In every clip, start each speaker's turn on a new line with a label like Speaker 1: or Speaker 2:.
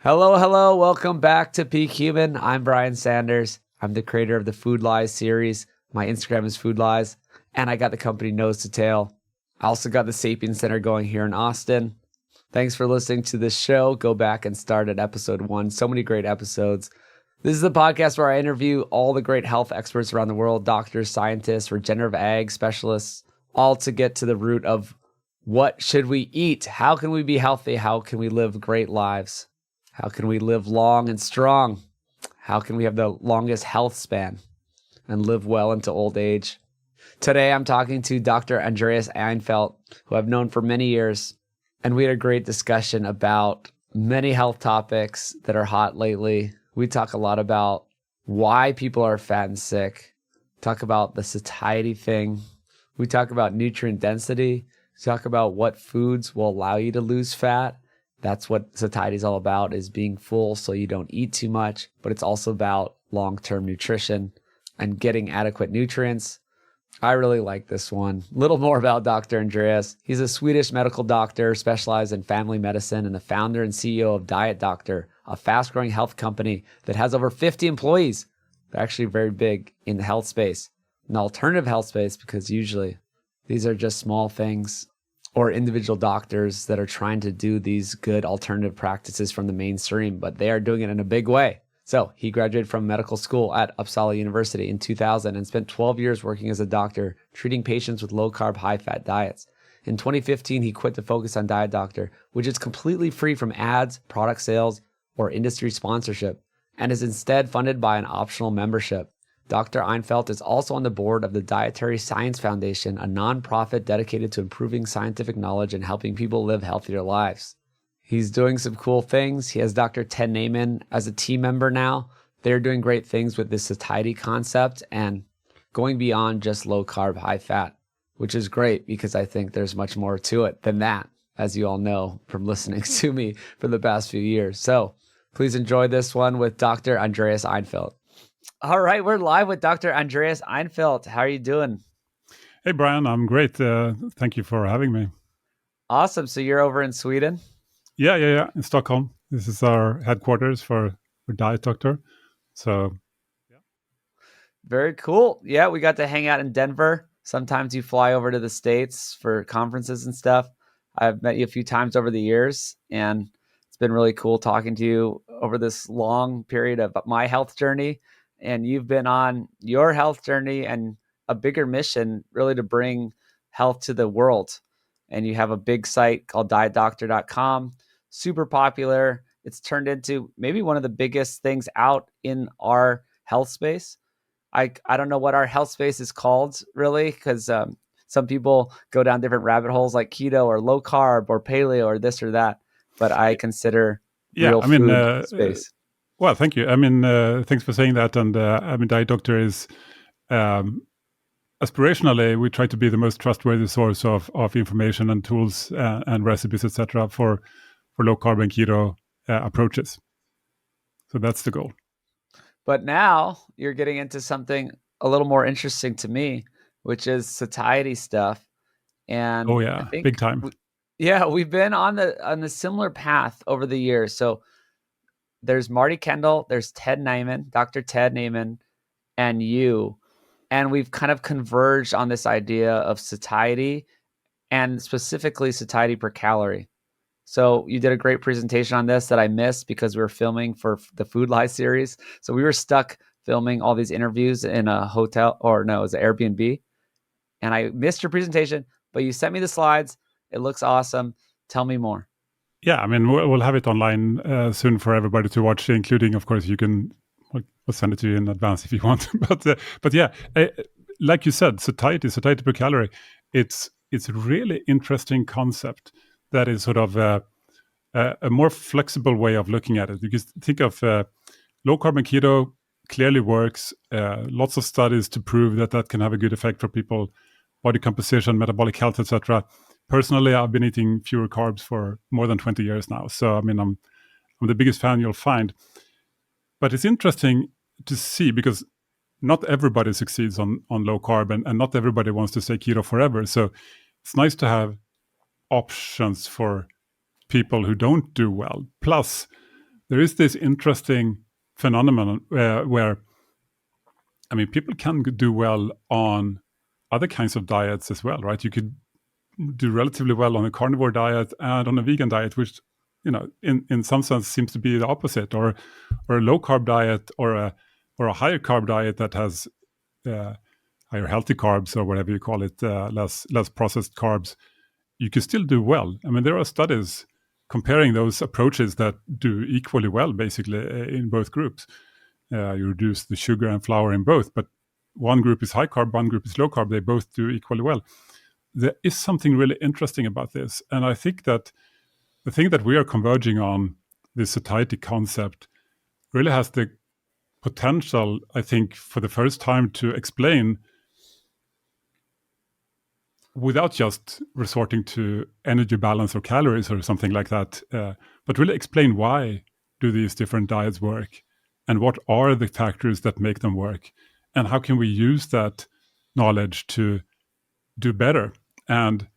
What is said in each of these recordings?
Speaker 1: Hello, hello. Welcome back to Peak Human. I'm Brian Sanders. I'm the creator of the Food Lies series. My Instagram is Food Lies, and I got the company Nose to Tail. I also got the Sapien Center going here in Austin. Thanks for listening to this show. Go back and start at episode 1. So many great episodes. This is the podcast where I interview all the great health experts around the world, doctors, scientists, regenerative ag specialists, all to get to the root of what should we eat? How can we be healthy? How can we live great lives? How can we live long and strong? How can we have the longest health span and live well into old age? Today, I'm talking to Dr. Andreas Eenfeldt, who I've known for many years, and we had a great discussion about many health topics that are hot lately. We talk a lot about why people are fat and sick, talk about the satiety thing. We talk about nutrient density, we talk about what foods will allow you to lose fat. That's what satiety is all about, is being full so you don't eat too much, but it's also about long-term nutrition and getting adequate nutrients. I really like this one. A little more about Dr. Andreas. He's a Swedish medical doctor specialized in family medicine and the founder and CEO of Diet Doctor, a fast-growing health company that has over 50 employees. They're actually very big in the health space, an alternative health space, because usually these are just small things or individual doctors that are trying to do these good alternative practices from the mainstream, but they are doing it in a big way. So he graduated from medical school at Uppsala University in 2000 and spent 12 years working as a doctor, treating patients with low-carb, high-fat diets. In 2015, he quit to focus on Diet Doctor, which is completely free from ads, product sales, or industry sponsorship, and is instead funded by an optional membership. Dr. Eenfeldt is also on the board of the Dietary Science Foundation, a nonprofit dedicated to improving scientific knowledge and helping people live healthier lives. He's doing some cool things. He has Dr. Ted Naiman as a team member now. They're doing great things with this satiety concept and going beyond just low carb, high fat, which is great because I think there's much more to it than that, as you all know from listening to me for the past few years. So please enjoy this one with Dr. Andreas Eenfeldt. All right, we're live with Dr. Andreas Eenfeldt. How are you doing?
Speaker 2: Hey, Brian, I'm great. Thank you for having me.
Speaker 1: Awesome. So you're over in Sweden?
Speaker 2: Yeah, in Stockholm. This is our headquarters for Diet Doctor. So,
Speaker 1: yeah. Very cool. Yeah, we got to hang out in Denver. Sometimes you fly over to the States for conferences and stuff. I've met you a few times over the years, and it's been really cool talking to you over this long period of my health journey. And you've been on your health journey and a bigger mission really to bring health to the world. And you have a big site called dietdoctor.com, super popular. It's turned into maybe one of the biggest things out in our health space. I don't know what our health space is called really, because some people go down different rabbit holes like keto or low carb or paleo or this or that. But I consider food space.
Speaker 2: Well, thank you. I mean, thanks for saying that. And Diet Doctor is aspirationally, we try to be the most trustworthy source of information and tools and recipes, etc., for low carb and keto approaches. So that's the goal.
Speaker 1: But now you're getting into something a little more interesting to me, which is satiety stuff. And
Speaker 2: oh yeah, big time.
Speaker 1: We've been on the similar path over the years. So there's Marty Kendall, there's Ted Naiman, Dr. Ted Naiman, and you. And we've kind of converged on this idea of satiety and specifically satiety per calorie. So you did a great presentation on this that I missed because we were filming for the Food Lies series. So we were stuck filming all these interviews in a hotel, or no, it was an Airbnb. And I missed your presentation, but you sent me the slides. It looks awesome. Tell me more.
Speaker 2: Yeah, I mean, we'll have it online soon for everybody to watch, including, of course, you can we'll send it to you in advance if you want. but yeah, like you said, satiety per calorie, it's a really interesting concept that is sort of a more flexible way of looking at it. You can think of low carb and keto clearly works. Lots of studies to prove that can have a good effect for people, body composition, metabolic health, etc. Personally, I've been eating fewer carbs for more than 20 years now. So, I mean, I'm the biggest fan you'll find. But it's interesting to see because not everybody succeeds on low carb and not everybody wants to stay keto forever. So it's nice to have options for people who don't do well. Plus, there is this interesting phenomenon where, I mean, people can do well on other kinds of diets as well, right? You could do relatively well on a carnivore diet and on a vegan diet, which, you know, in some sense seems to be the opposite, or a low carb diet, or a higher carb diet that has higher healthy carbs, or whatever you call it, less processed carbs. You can still do well. I mean, there are studies comparing those approaches that do equally well, basically, in both groups. You reduce the sugar and flour in both, but one group is high carb, one group is low carb. They both do equally well. There is something really interesting about this. And I think that the thing that we are converging on, this satiety concept, really has the potential, I think, for the first time to explain, without just resorting to energy balance or calories or something like that, but really explain why do these different diets work, and what are the factors that make them work, and how can we use that knowledge to do better and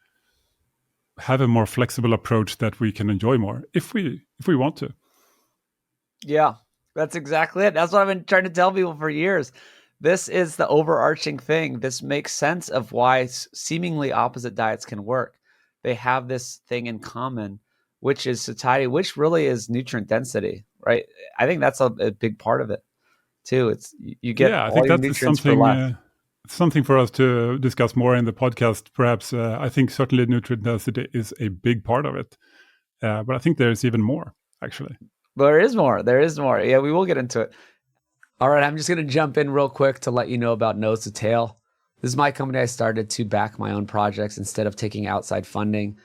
Speaker 2: have a more flexible approach that we can enjoy more if we want to.
Speaker 1: Yeah, that's exactly it. That's what I've been trying to tell people for years. This is the overarching thing. This makes sense of why seemingly opposite diets can work. They have this thing in common, which is satiety, which really is nutrient density, right? I think that's a big part of it too. It's you get
Speaker 2: I
Speaker 1: all
Speaker 2: think
Speaker 1: your
Speaker 2: that is
Speaker 1: nutrients for less.
Speaker 2: Something for us to discuss more in the podcast, perhaps. I think certainly nutrient density is a big part of it, but I think there's even more, actually.
Speaker 1: There is more. There is more. Yeah, we will get into it. All right, I'm just going to jump in real quick to let you know about Nose to Tail. This is my company I started to back my own projects instead of taking outside funding.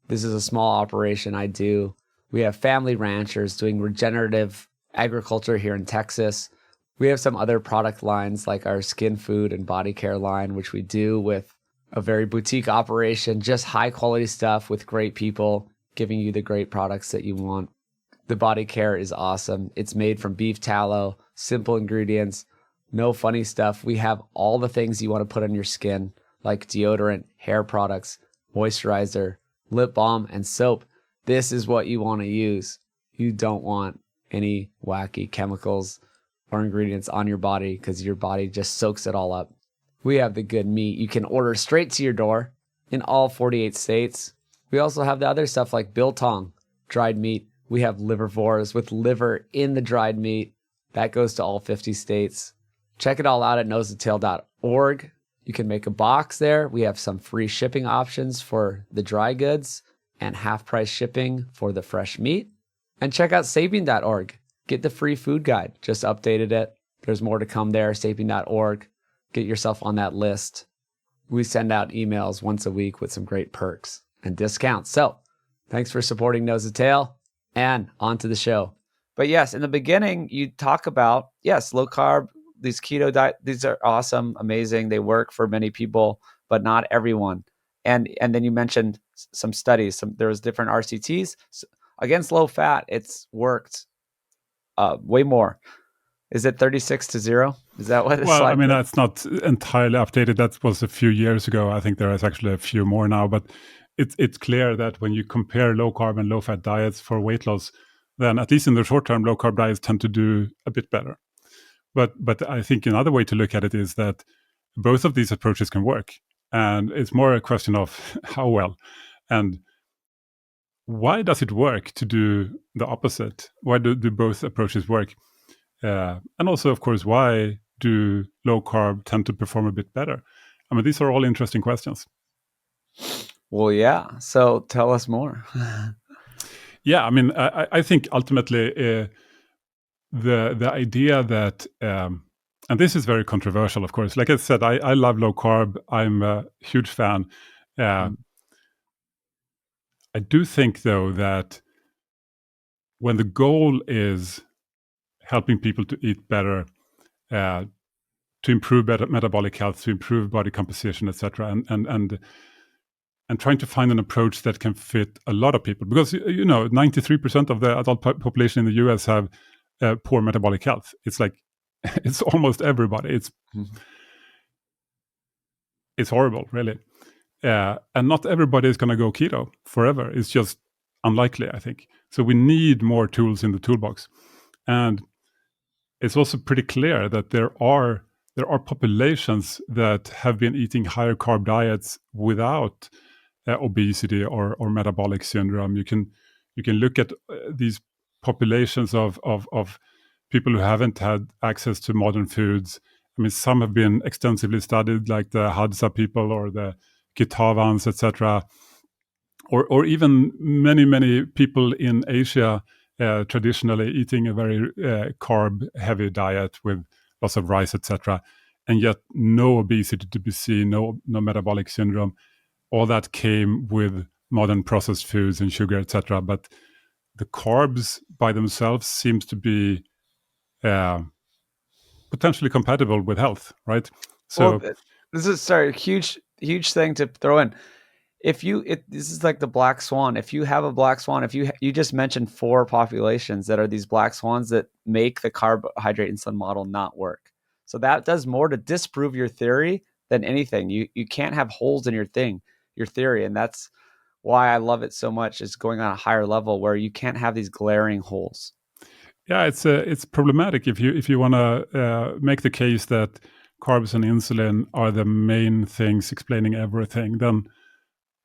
Speaker 1: This is a small operation I do. We have family ranchers doing regenerative agriculture here in Texas. We have some other product lines like our skin food and body care line, which we do with a very boutique operation, just high quality stuff with great people giving you the great products that you want. The body care is awesome. It's made from beef tallow, simple ingredients, no funny stuff. We have all the things you want to put on your skin, like deodorant, hair products, moisturizer, lip balm, and soap. This is what you want to use. You don't want any wacky chemicals or ingredients on your body because your body just soaks it all up. We have the good meat you can order straight to your door in all 48 states. We also have the other stuff like biltong, dried meat. We have livervores with liver in the dried meat. That goes to all 50 states. Check it all out at nosetotail.org. You can make a box there. We have some free shipping options for the dry goods and half price shipping for the fresh meat. And check out sapien.org. Get the free food guide. Just updated it. There's more to come there, sapien.org. Get yourself on that list. We send out emails once a week with some great perks and discounts. So thanks for supporting Nose to Tail, and on to the show. But yes, in the beginning, you talk about, yes, low carb, these keto diet, these are awesome, amazing. They work for many people, but not everyone. And then you mentioned some studies. There was different RCTs. Against low fat, it's worked way more. Is it 36-0? Is that what it's like?
Speaker 2: Well, I mean, that's not entirely updated. That was a few years ago. I think there is actually a few more now. But it's clear that when you compare low carb and low fat diets for weight loss, then at least in the short term, low carb diets tend to do a bit better. But I think another way to look at it is that both of these approaches can work. And it's more a question of how well. And why does it work to do the opposite? Why do both approaches work? And also, of course, why do low carb tend to perform a bit better? I mean, these are all interesting questions.
Speaker 1: Well, yeah. So tell us more.
Speaker 2: Yeah, I mean, I think ultimately the idea that, and this is very controversial, of course. Like I said, I love low carb. I'm a huge fan. I do think, though, that when the goal is helping people to eat better, to improve better metabolic health, to improve body composition, etc., and trying to find an approach that can fit a lot of people, because 93% of the adult population in the U.S. have poor metabolic health. It's like it's almost everybody. It's horrible, really. And not everybody is going to go keto forever. It's just unlikely, I think. So we need more tools in the toolbox. And it's also pretty clear that there are populations that have been eating higher carb diets without obesity or metabolic syndrome. You can look at these populations of people who haven't had access to modern foods. I mean, some have been extensively studied, like the Hadza people or the Kitavans, etc., or even many people in Asia traditionally eating a very carb-heavy diet with lots of rice, etc., and yet no obesity to be seen, no metabolic syndrome. All that came with modern processed foods and sugar, etc. But the carbs by themselves seems to be uh, potentially compatible with health, right?
Speaker 1: Well,
Speaker 2: So
Speaker 1: this is sorry, huge thing to throw in. This is like the black swan. If you have a black swan, if you just mentioned four populations that are these black swans that make the carbohydrate insulin model not work. So that does more to disprove your theory than anything. You can't have holes in your theory, and that's why I love it so much. Is going on a higher level where you can't have these glaring holes.
Speaker 2: yeah, it's problematic if you want to make the case that carbs and insulin are the main things explaining everything.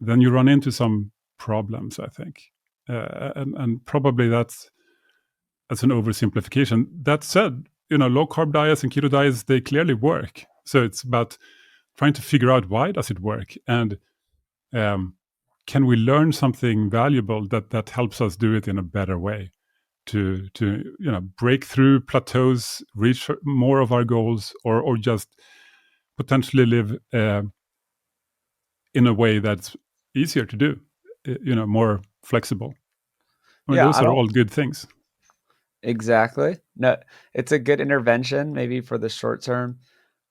Speaker 2: Then you run into some problems, I think, and probably that's an oversimplification. That said, low carb diets and keto diets, they clearly work. So it's about trying to figure out why does it work, and um, can we learn something valuable that helps us do it in a better way to break through plateaus, reach more of our goals, or just potentially live in a way that's easier to do, more flexible. I mean,
Speaker 1: Yeah,
Speaker 2: those
Speaker 1: I
Speaker 2: are
Speaker 1: don't
Speaker 2: all good things.
Speaker 1: exactly. No, it's a good intervention maybe for the short term.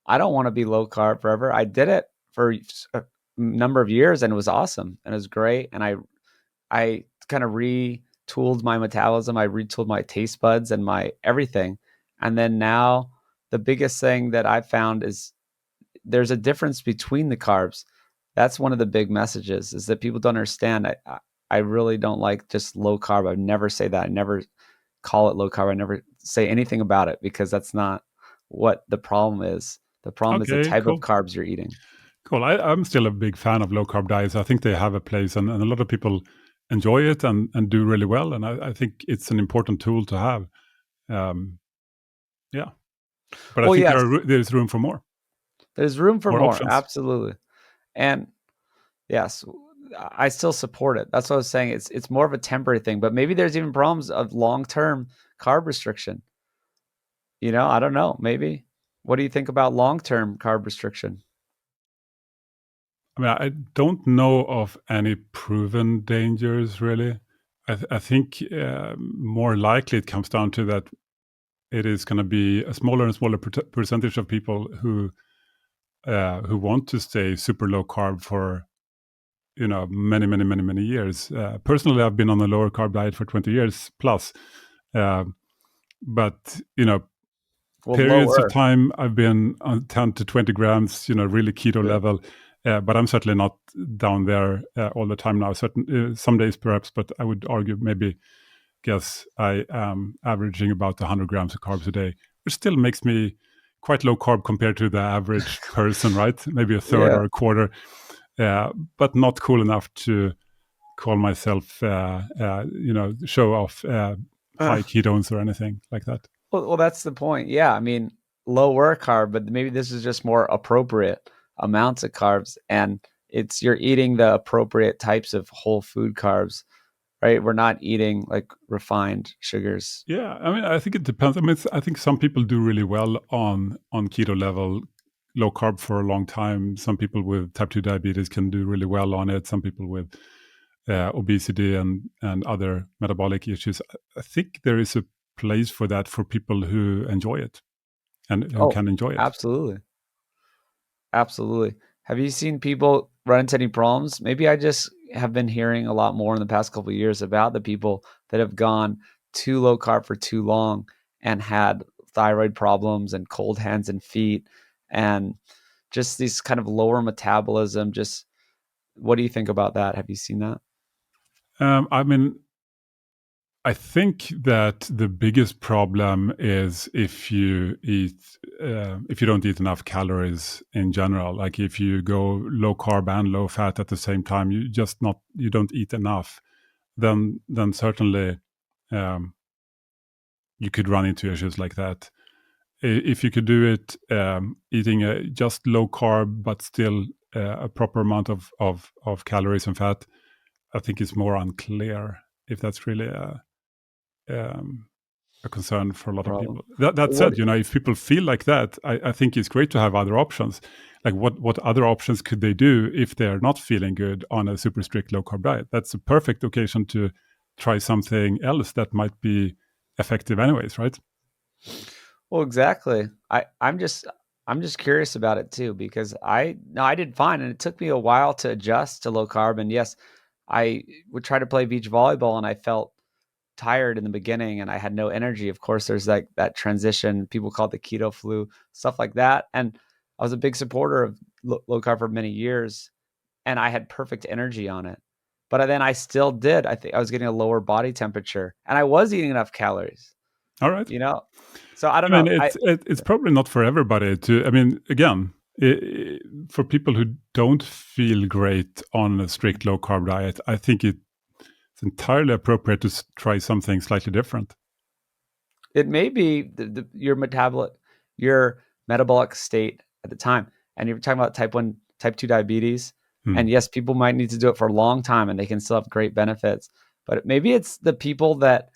Speaker 1: I don't want to be low carb forever. I did it for a number of years and it was awesome and it was great. And I kind of retooled my metabolism. I retooled my taste buds and my everything. And then now the biggest thing that I found is there's a difference between the carbs. That's one of the big messages is that people don't understand. I really don't like just low carb. I never say that. I never call it low carb. I never say anything about it because that's not what the problem is. The problem is the
Speaker 2: Okay,
Speaker 1: type of
Speaker 2: cool.
Speaker 1: carbs you're eating.
Speaker 2: Cool. I'm still a big fan of low carb diets. I think they have a place, and a lot of people enjoy it and do really well. And I think it's an important tool to have. Um, yeah, but I
Speaker 1: Well,
Speaker 2: think
Speaker 1: yes,
Speaker 2: there's room for
Speaker 1: there's room for
Speaker 2: more
Speaker 1: more.
Speaker 2: options.
Speaker 1: Absolutely. And yes, I still support it. That's what I was saying. It's more of a temporary thing, but maybe there's even problems of long-term carb restriction. I don't know. Maybe. What do you think about long-term carb restriction?
Speaker 2: I mean, I don't know of any proven dangers really. I think more likely it comes down to that it is going to be a smaller and smaller percentage of people who want to stay super low carb for many years. Personally, I've been on a lower carb diet for 20 years plus, uh, but
Speaker 1: Well,
Speaker 2: periods of
Speaker 1: lower.
Speaker 2: time I've been on 10 to 20 grams, really keto
Speaker 1: Good.
Speaker 2: level. But I'm certainly not down there all the time now. Some days perhaps, but I would argue guess I am averaging about 100 grams of carbs a day, which still makes me quite low carb compared to the average person, right? Maybe a third
Speaker 1: Yeah.
Speaker 2: or a quarter, but not cool enough to call myself, show off
Speaker 1: Uh,
Speaker 2: high ketones or anything like that.
Speaker 1: well, that's the point. Yeah. I mean, lower carb, but maybe this is just more appropriate amounts of carbs. And you're eating the appropriate types of whole food carbs, right? We're not eating like refined sugars.
Speaker 2: Yeah, I mean, I think it depends. I mean, I think some people do really well on keto level, low carb for a long time. Some people with type 2 diabetes can do really well on it. Some people with obesity and other metabolic issues. I think there is a place for that for people who enjoy it and who
Speaker 1: Oh,
Speaker 2: can enjoy it.
Speaker 1: absolutely. Absolutely. Have you seen people run into any problems? Maybe I just have been hearing a lot more in the past couple of years about the people that have gone too low carb for too long and had thyroid problems and cold hands and feet and just these kind of lower metabolism. Just what do you think about that? Have you seen that?
Speaker 2: I mean, I think that the biggest problem is if you don't eat enough calories in general. Like if you go low carb and low fat at the same time, you don't eat enough. Then certainly um, you could run into issues like that. If you could do it eating just low carb but still a proper amount of calories and fat, I think it's more unclear if that's really um, a concern for a lot of
Speaker 1: Problem.
Speaker 2: people. That
Speaker 1: What?
Speaker 2: said, if people feel like that, I think it's great to have other options. Like what other options could they do if they're not feeling good on a super strict low carb diet? That's a perfect occasion to try something else that might be effective anyways, right?
Speaker 1: Well, exactly. I'm just curious about it too because I did fine and it took me a while to adjust to low carb. And yes, I would try to play beach volleyball and I felt tired in the beginning and I had no energy. Of course, there's like that transition. People call it the keto flu, stuff like that. And I was a big supporter of low carb for many years, and I had perfect energy on it. But then I still did. I think I was getting a lower body temperature, and I was eating enough calories.
Speaker 2: All right.
Speaker 1: You know, so I don't
Speaker 2: I mean,
Speaker 1: know.
Speaker 2: it's probably not for everybody to. I mean, again, for people who don't feel great on a strict low carb diet, I think it's entirely appropriate to try something slightly different.
Speaker 1: It may be your metabolic state at the time, and you're talking about type 1, type 2 diabetes. And yes, people might need to do it for a long time, and they can still have great benefits. But maybe it's the people that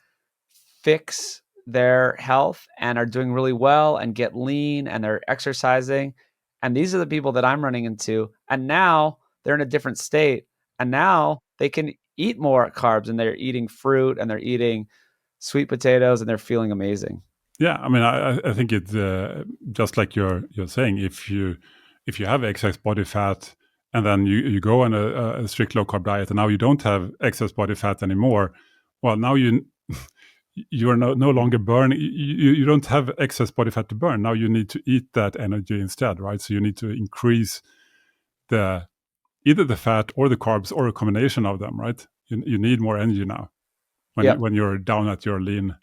Speaker 1: fix their health and are doing really well and get lean and they're exercising. And these are the people that I'm running into. And now they're in a different state. And now they can eat more carbs and they're eating fruit and they're eating sweet potatoes and they're feeling amazing.
Speaker 2: Yeah, I mean, I think it's just like you're saying. If you have excess body fat and then you go on a strict low carb diet and now you don't have excess body fat anymore, well, now you are no longer burning. You don't have excess body fat to burn. Now you need to eat that energy instead, right? So you need to increase either the fat or the carbs or a combination of them, right? You need more energy now
Speaker 1: Yep.
Speaker 2: when you're down at your lean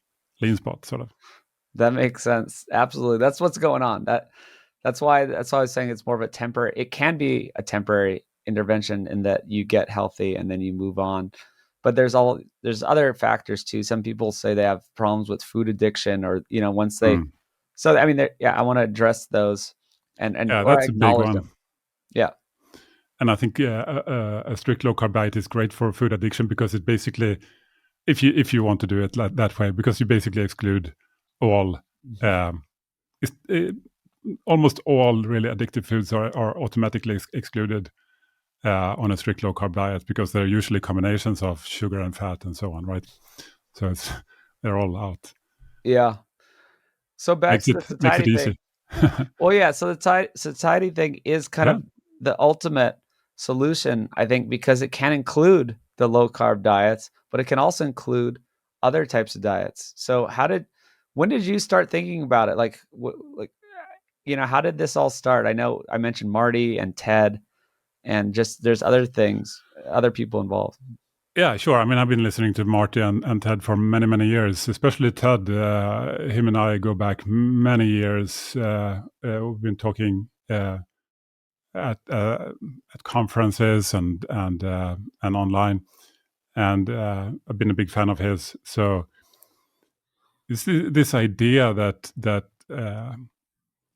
Speaker 2: spot, sort of.
Speaker 1: That makes sense. Absolutely. That's what's going on. That's why I was saying it's more of a temporary, it can be a temporary intervention in that you get healthy and then you move on. But there's other factors too. Some people say they have problems with food addiction or, once they,
Speaker 2: Mm.
Speaker 1: so I mean, I want to address those
Speaker 2: Yeah,
Speaker 1: or
Speaker 2: that's a big
Speaker 1: acknowledge
Speaker 2: one.
Speaker 1: them. Yeah.
Speaker 2: And I think a strict low carb diet is great for food addiction because it basically, if you want to do it that way, because you basically exclude all, um, almost all really addictive foods are automatically excluded on a strict low carb diet because they're usually combinations of sugar and fat and so on, right? So they're all out.
Speaker 1: Yeah. So back to the
Speaker 2: Makes it
Speaker 1: satiety thing.
Speaker 2: easy.
Speaker 1: Well, yeah. So the satiety thing is kind
Speaker 2: Yeah.
Speaker 1: of the ultimate solution, I think, because it can include the low carb diets, but it can also include other types of diets. So when did you start thinking about it? How did this all start? I know I mentioned Marty and Ted, and just there's other things, other people involved.
Speaker 2: Yeah, sure. I mean, I've been listening to Marty and Ted for many, many years, especially Ted. Him and I go back many years. We've been talking at conferences and online, and I've been a big fan of his. So this idea that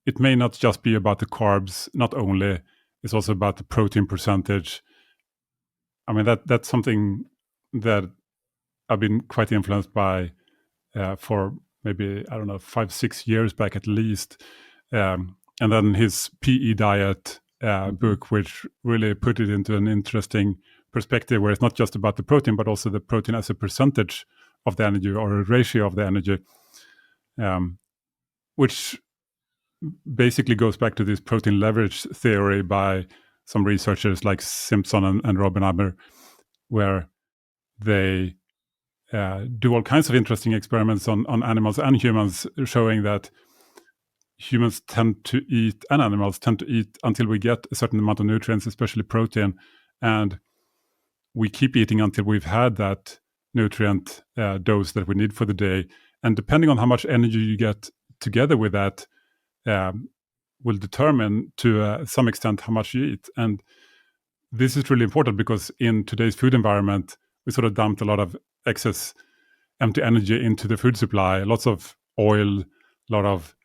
Speaker 2: it may not just be about the carbs, not only, it's also about the protein percentage. I mean, that's something that I've been quite influenced by for maybe, I don't know, 5-6 years back at least. And then his PE diet book, which really put it into an interesting perspective where it's not just about the protein, but also the protein as a percentage of the energy or a ratio of the energy, which basically goes back to this protein leverage theory by some researchers like Simpson and Robin Aber, where they do all kinds of interesting experiments on animals and humans, showing that humans tend to eat and animals tend to eat until we get a certain amount of nutrients, especially protein, and we keep eating until we've had that nutrient dose that we need for the day. And depending on how much energy you get together with that, will determine to some extent how much you eat. And this is really important because in today's food environment, we sort of dumped a lot of excess empty energy into the food supply, lots of oil, a lot of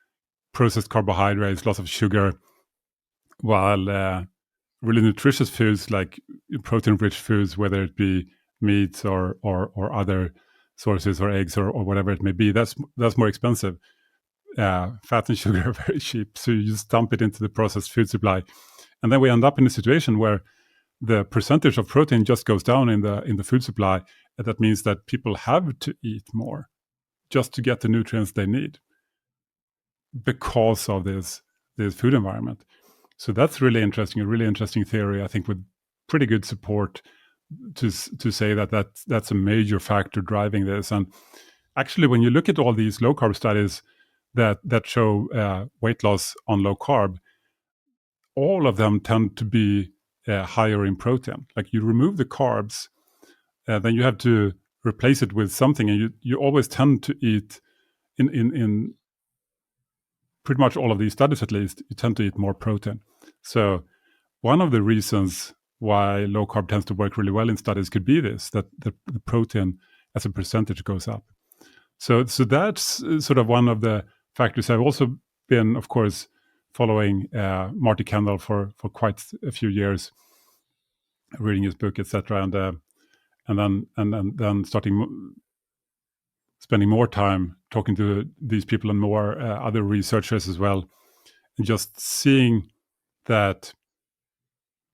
Speaker 2: processed carbohydrates, lots of sugar, while really nutritious foods like protein-rich foods, whether it be meats or other sources or eggs or whatever it may be, that's more expensive. Fat and sugar are very cheap, so you just dump it into the processed food supply, and then we end up in a situation where the percentage of protein just goes down in the food supply, and that means that people have to eat more just to get the nutrients they need because of this food environment. So that's really interesting, a really interesting theory, I think, with pretty good support to say that that's a major factor driving this. And actually, when you look at all these low carb studies that show weight loss on low carb, all of them tend to be higher in protein. Like you remove the carbs, then you have to replace it with something, and you always tend to eat in pretty much all of these studies, at least, you tend to eat more protein. So one of the reasons why low carb tends to work really well in studies could be this, that the protein as a percentage goes up. So that's sort of one of the factors. I've also been, of course, following Marty Kendall for quite a few years, reading his book, etc., and then spending more time talking to these people and more other researchers as well, and just seeing that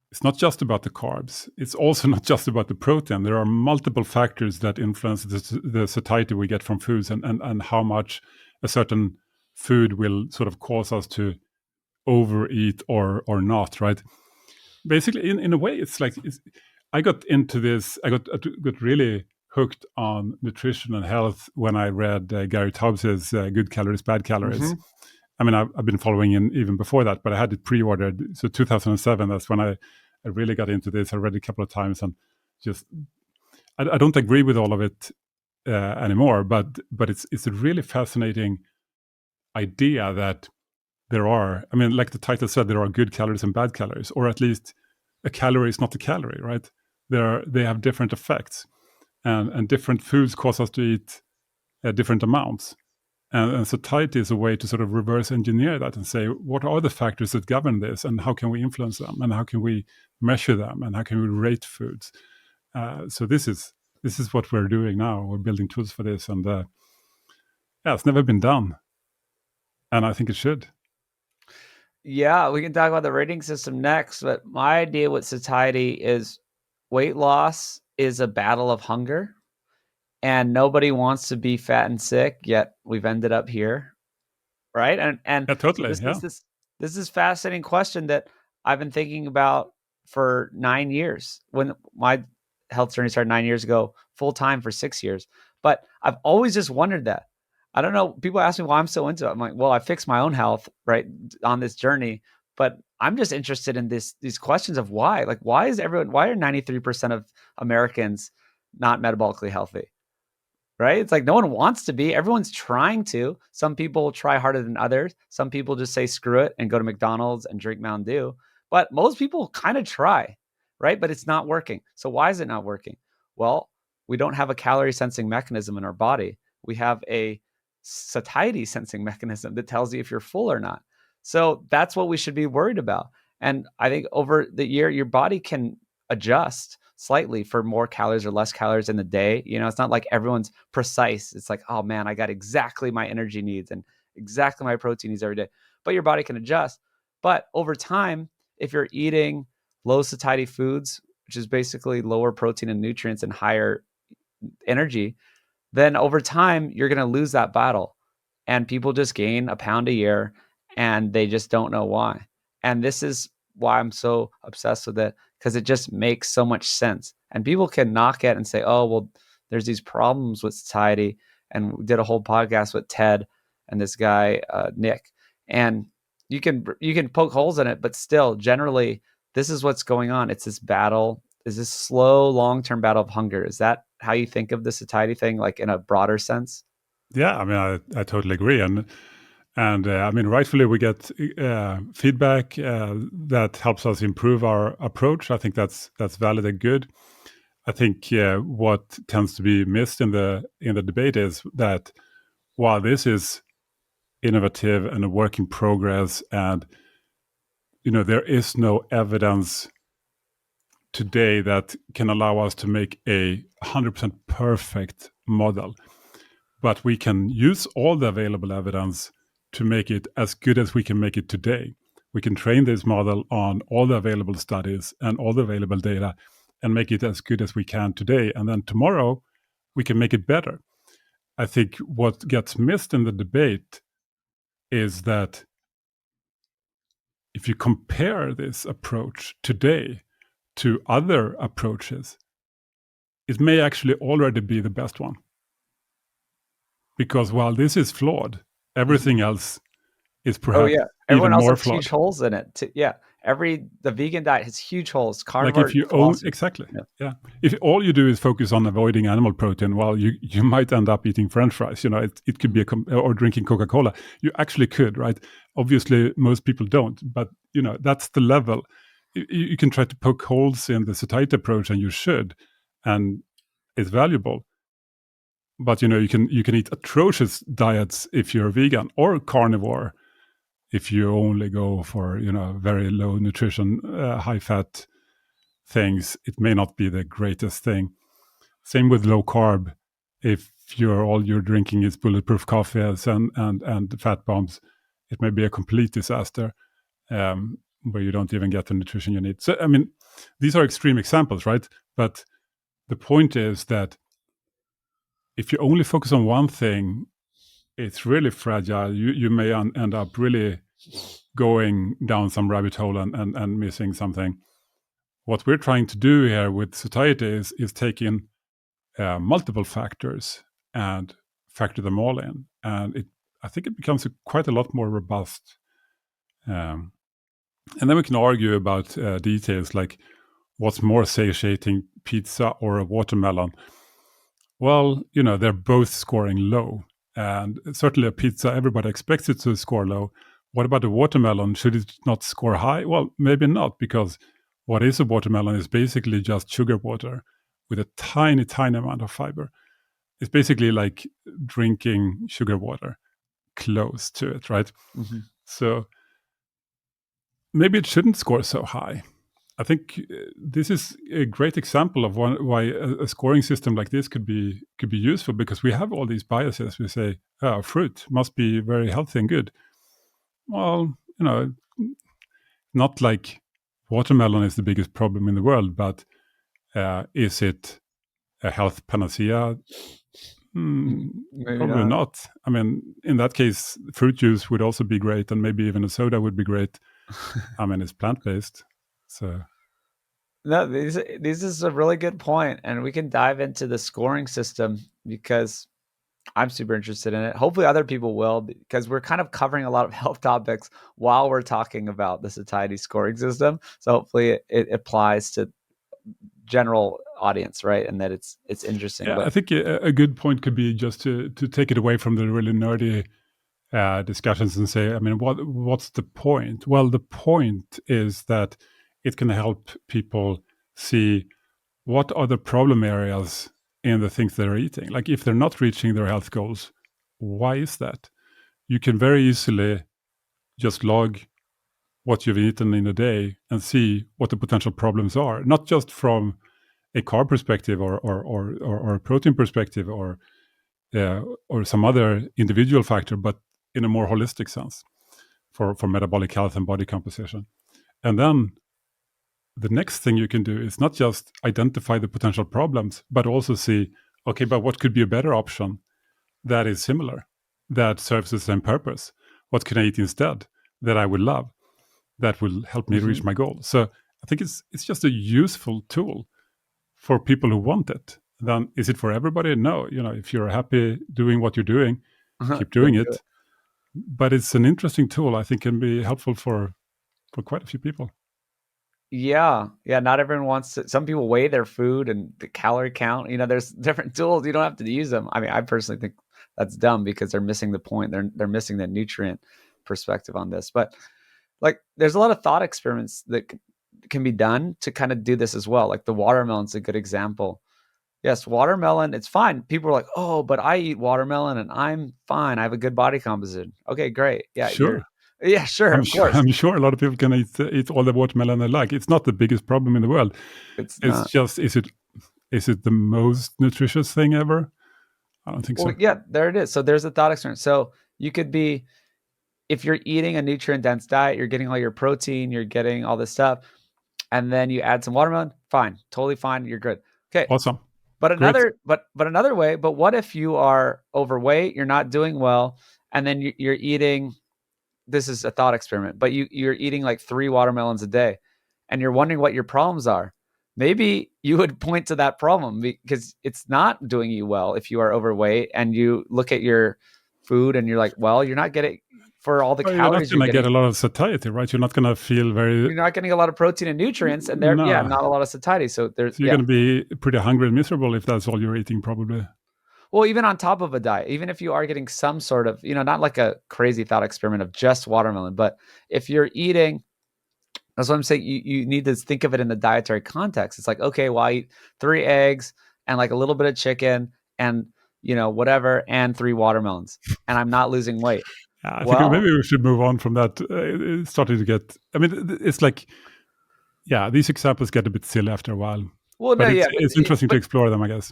Speaker 2: it's not just about the carbs. It's also not just about the protein. There are multiple factors that influence the satiety we get from foods, and how much a certain food will sort of cause us to overeat or not, right? Basically, in a way, it's like I got into this. I got really hooked on nutrition and health when I read Gary Taubes's Good Calories, Bad Calories.
Speaker 1: Mm-hmm.
Speaker 2: I mean, I've been following him even before that, but I had it pre-ordered. So 2007, that's when I really got into this. I read it a couple of times, and just I don't agree with all of it anymore, but it's a really fascinating idea that there are, I mean, like the title said, there are good calories and bad calories, or at least a calorie is not a calorie, right? They have different effects, and different foods cause us to eat different amounts. And satiety is a way to sort of reverse engineer that and say, what are the factors that govern this, and how can we influence them, and how can we measure them, and how can we rate foods? So this is what we're doing now. We're building tools for this, and it's never been done, and I think it should.
Speaker 1: Yeah, we can talk about the rating system next, but my idea with satiety is weight loss is a battle of hunger, and nobody wants to be fat and sick, yet we've ended up here, right? And
Speaker 2: Yeah, totally.
Speaker 1: this is fascinating question that I've been thinking about for 9 years. When my health journey started 9 years ago, full time for 6 years, but I've always just wondered that. I don't know. People ask me why I'm so into it. I'm like, well, I fixed my own health right on this journey, but I'm just interested in these questions of why. Like, why are 93% of Americans not metabolically healthy? Right? It's like no one wants to be. Everyone's trying to. Some people try harder than others. Some people just say screw it and go to McDonald's and drink Mountain Dew. But most people kind of try, right? But it's not working. So why is it not working? Well, we don't have a calorie sensing mechanism in our body. We have a satiety sensing mechanism that tells you if you're full or not. So that's what we should be worried about. And I think over the year, your body can adjust slightly for more calories or less calories in the day. You know, it's not like everyone's precise. It's like, oh man, I got exactly my energy needs and exactly my protein needs every day. But your body can adjust. But over time, if you're eating low satiety foods, which is basically lower protein and nutrients and higher energy, then over time, you're going to lose that battle. And people just gain a pound a year and they just don't know why. And this is why I'm so obsessed with it, because it just makes so much sense. And people can knock it and say, oh, well, there's these problems with satiety. And we did a whole podcast with Ted and this guy, Nick. And you can poke holes in it, but still, generally, this is what's going on. It's this battle this slow, long-term battle of hunger. Is that how you think of the satiety thing, like in a broader sense?
Speaker 2: Yeah, I mean, I totally agree, and I mean, rightfully we get feedback that helps us improve our approach. I think that's valid and good. I think what tends to be missed in the debate is that while this is innovative and a work in progress, and there is no evidence today that can allow us to make a 100% perfect model, but we can use all the available evidence to make it as good as we can make it today. We can train this model on all the available studies and all the available data and make it as good as we can today. And then tomorrow, we can make it better. I think what gets missed in the debate is that if you compare this approach today to other approaches, it may actually already be the best one. Because while this is flawed, everything else is perhaps
Speaker 1: everyone
Speaker 2: even
Speaker 1: else
Speaker 2: more
Speaker 1: has
Speaker 2: flawed.
Speaker 1: huge holes in it. The vegan diet has huge holes.
Speaker 2: Like if you own exactly, yeah. If all you do is focus on avoiding animal protein, well, you might end up eating French fries. It could be or drinking Coca-Cola. You actually could, right? Obviously, most people don't, but that's the level. You can try to poke holes in the satiety approach, and you should, and it's valuable. But you can eat atrocious diets if you're vegan or carnivore. If you only go for very low nutrition, high fat things, it may not be the greatest thing. Same with low carb. If all you're drinking is bulletproof coffees and fat bombs, it may be a complete disaster where you don't even get the nutrition you need. So I mean, these are extreme examples, right? But the point is that if you only focus on one thing, it's really fragile. You may end up really going down some rabbit hole and missing something. What we're trying to do here with satiety is take in multiple factors and factor them all in. And I think it becomes quite a lot more robust. And then we can argue about details like what's more satiating, pizza or a watermelon. Well, they're both scoring low. And certainly a pizza, everybody expects it to score low. What about a watermelon? Should it not score high? Well, maybe not, because what is a watermelon is basically just sugar water with a tiny, tiny amount of fiber. It's basically like drinking sugar water, close to it, right?
Speaker 1: Mm-hmm.
Speaker 2: So maybe it shouldn't score so high. I think this is a great example of why a scoring system like this could be useful, because we have all these biases. We say, fruit must be very healthy and good. Well, not like watermelon is the biggest problem in the world, but is it a health panacea? Probably not. I mean, in that case, fruit juice would also be great, and maybe even a soda would be great. I mean, it's plant-based. So
Speaker 1: no, this is a really good point, and we can dive into the scoring system because I'm super interested in it. Hopefully other people will, because we're kind of covering a lot of health topics while we're talking about the satiety scoring system. So hopefully it applies to general audience, right? And that it's interesting.
Speaker 2: Yeah,
Speaker 1: but
Speaker 2: I think a good point could be just to take it away from the really nerdy discussions and say, I mean, what's the point? Well, the point is that it can help people see what are the problem areas in the things they're eating. Like if they're not reaching their health goals, why is that? You can very easily just log what you've eaten in a day and see what the potential problems are, not just from a carb perspective or a protein perspective or some other individual factor, but in a more holistic sense for metabolic health and body composition. And then the next thing you can do is not just identify the potential problems, but also see, okay, but what could be a better option that is similar, that serves the same purpose? What can I eat instead that I would love, that will help me reach my goal? So I think it's just a useful tool for people who want it. Then is it for everybody? No. If you're happy doing what you're doing, keep doing it. But it's an interesting tool. I think can be helpful for quite a few people.
Speaker 1: Yeah. Yeah. Not everyone wants to. Some people weigh their food and the calorie count. There's different tools. You don't have to use them. I mean, I personally think that's dumb because they're missing the point. They're missing the nutrient perspective on this. But like, there's a lot of thought experiments that can be done to kind of do this as well. Like the watermelon's a good example. Yes, watermelon, it's fine. People are like, oh, but I eat watermelon and I'm fine. I have a good body composition. Okay, great. Yeah,
Speaker 2: Sure.
Speaker 1: yeah, sure,
Speaker 2: I'm
Speaker 1: of
Speaker 2: sure,
Speaker 1: course.
Speaker 2: I'm sure a lot of people can eat all the watermelon they like. It's not the biggest problem in the world.
Speaker 1: It's
Speaker 2: It's
Speaker 1: not.
Speaker 2: just, is it the most nutritious thing ever? I don't think
Speaker 1: Well,
Speaker 2: so.
Speaker 1: yeah, there it is. So there's a thought experiment. So you could be, if you're eating a nutrient dense diet, you're getting all your protein, you're getting all this stuff, and then you add some watermelon, fine, totally fine, you're good. Okay.
Speaker 2: Awesome.
Speaker 1: But
Speaker 2: Great.
Speaker 1: another way, but what if you are overweight, you're not doing well, and then you're eating, this is a thought experiment, but you're eating like 3 watermelons a day and you're wondering what your problems are. Maybe you would point to that problem because it's not doing you well if you are overweight and you look at your food and you're like, well, you're not getting, for all the
Speaker 2: Well, you're not
Speaker 1: calories you're
Speaker 2: going to get
Speaker 1: getting,
Speaker 2: a lot of satiety, right? You're not going to feel very,
Speaker 1: you're not getting a lot of protein and nutrients, and
Speaker 2: no.
Speaker 1: not a lot of satiety. So there's,
Speaker 2: So you're going to be pretty hungry and miserable if that's all you're eating, probably.
Speaker 1: well, even on top of a diet, even if you are getting some sort of, not like a crazy thought experiment of just watermelon, but if you're eating, that's what I'm saying, you need to think of it in the dietary context. It's like, okay, well, I eat 3 eggs and like a little bit of chicken and, whatever, and 3 watermelons, and I'm not losing weight.
Speaker 2: I think maybe we should move on from that. It's starting to get, I mean, it's like, yeah, these examples get a bit silly after a while.
Speaker 1: Well,
Speaker 2: But
Speaker 1: no, yeah,
Speaker 2: it's interesting to explore them, I guess.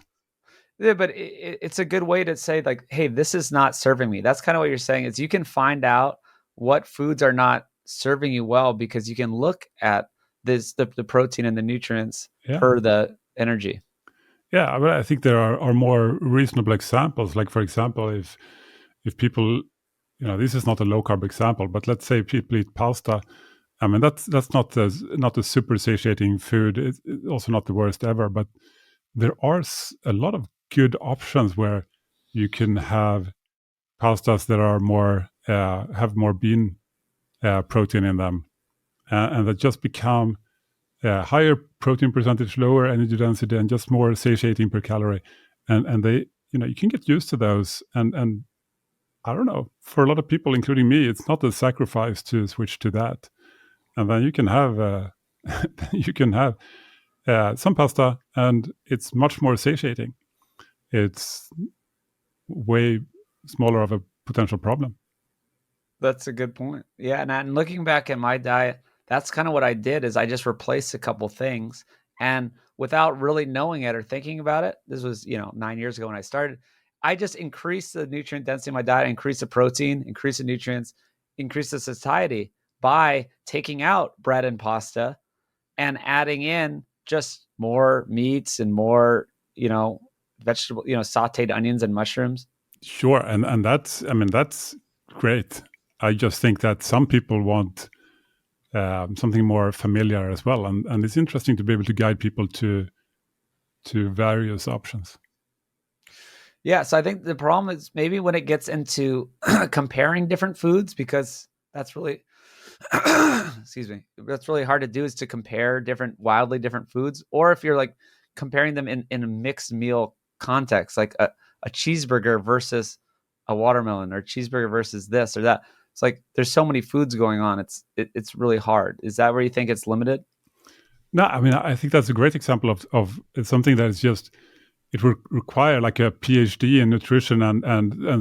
Speaker 1: yeah, but it's a good way to say like, hey, this is not serving me. That's kind of what you're saying, is you can find out what foods are not serving you well because you can look at the protein and the nutrients per the energy.
Speaker 2: Yeah, but I think there are more reasonable examples. Like, for example, if people, this is not a low carb example, but let's say people eat pasta. I mean, that's not a super satiating food. It's also not the worst ever, but there are a lot of good options where you can have pastas that are more have more bean protein in them, and that just become higher protein percentage, lower energy density, and just more satiating per calorie. And they, you can get used to those. And I don't know, for a lot of people, including me, it's not a sacrifice to switch to that. And then you can have some pasta, and it's much more satiating. It's way smaller of a potential problem.
Speaker 1: That's a good point. Yeah, and looking back at my diet, that's kind of what I did, is I just replaced a couple things, and without really knowing it or thinking about it, this was, 9 years ago when I started, I just increased the nutrient density of my diet, increased the protein, increased the nutrients, increased the satiety by taking out bread and pasta and adding in just more meats and more, vegetable, sauteed onions and mushrooms.
Speaker 2: Sure, and that's great. I just think that some people want something more familiar as well, and it's interesting to be able to guide people to various options.
Speaker 1: Yeah, so I think the problem is maybe when it gets into comparing different foods, because that's really, excuse me, that's really hard to do, is to compare wildly different foods, or if you're like comparing them in a mixed meal context, like a cheeseburger versus a watermelon, or cheeseburger versus this or that. It's like there's so many foods going on. It's really hard. Is that where you think it's limited?
Speaker 2: No, I mean, I think that's a great example of something that is just, it would require like a PhD in nutrition and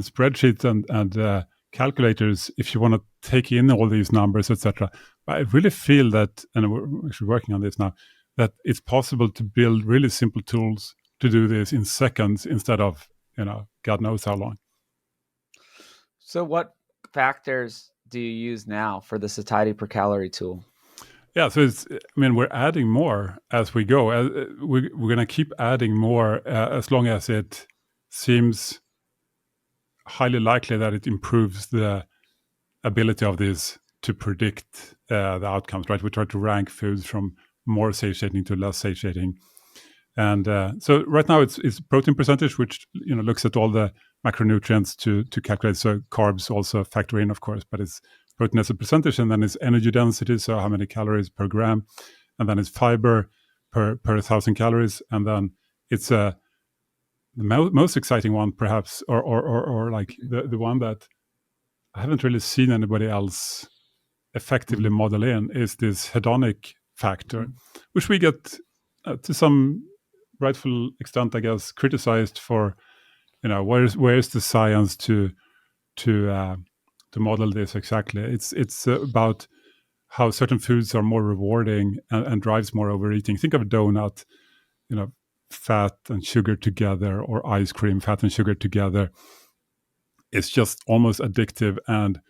Speaker 2: spreadsheets and calculators if you want to take in all these numbers, etc. But I really feel that, and we're actually working on this now, that it's possible to build really simple tools to do this in seconds instead of, God knows how long.
Speaker 1: So what factors do you use now for the satiety per calorie tool?
Speaker 2: Yeah, so we're adding more as we go. We're going to keep adding more as long as it seems highly likely that it improves the ability of this to predict the outcomes, right? We try to rank foods from more satiating to less satiating. And so right now it's protein percentage, which looks at all the macronutrients to calculate. So carbs also factor in, of course, but it's protein as a percentage, and then it's energy density, so how many calories per gram, and then it's fiber per 1,000 calories, and then it's the most exciting one, perhaps, or like the one that I haven't really seen anybody else effectively model in, is this hedonic factor, which we get to some rightful extent, I guess, criticized for. Where's the science to model this exactly? It's about how certain foods are more rewarding and drives more overeating. Think of a donut, fat and sugar together, or ice cream, fat and sugar together. It's just almost addictive. And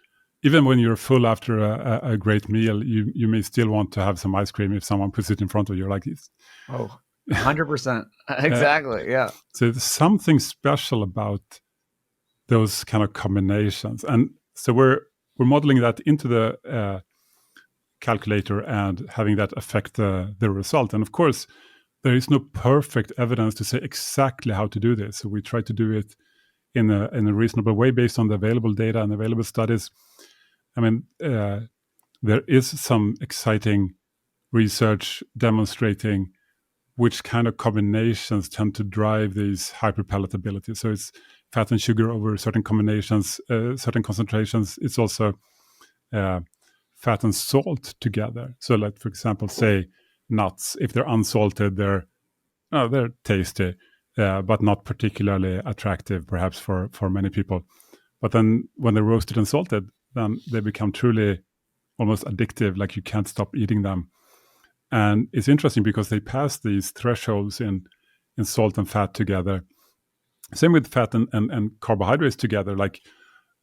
Speaker 2: even when you're full after a great meal, you may still want to have some ice cream if someone puts it in front of you like this.
Speaker 1: Oh, 100%. Exactly. Yeah.
Speaker 2: So there's something special about those kind of combinations. And so we're modeling that into the calculator and having that affect the result. And of course, there is no perfect evidence to say exactly how to do this. So we try to do it in a reasonable way based on the available data and available studies. I mean, there is some exciting research demonstrating which kind of combinations tend to drive these hyperpalatability. So it's fat and sugar over certain combinations, certain concentrations. It's also fat and salt together. So, like, for example, say nuts, if they're unsalted, they're tasty, but not particularly attractive, perhaps for many people. But then when they're roasted and salted, then they become truly almost addictive, like you can't stop eating them. And it's interesting because they pass these thresholds in salt and fat together. Same with fat and carbohydrates together, like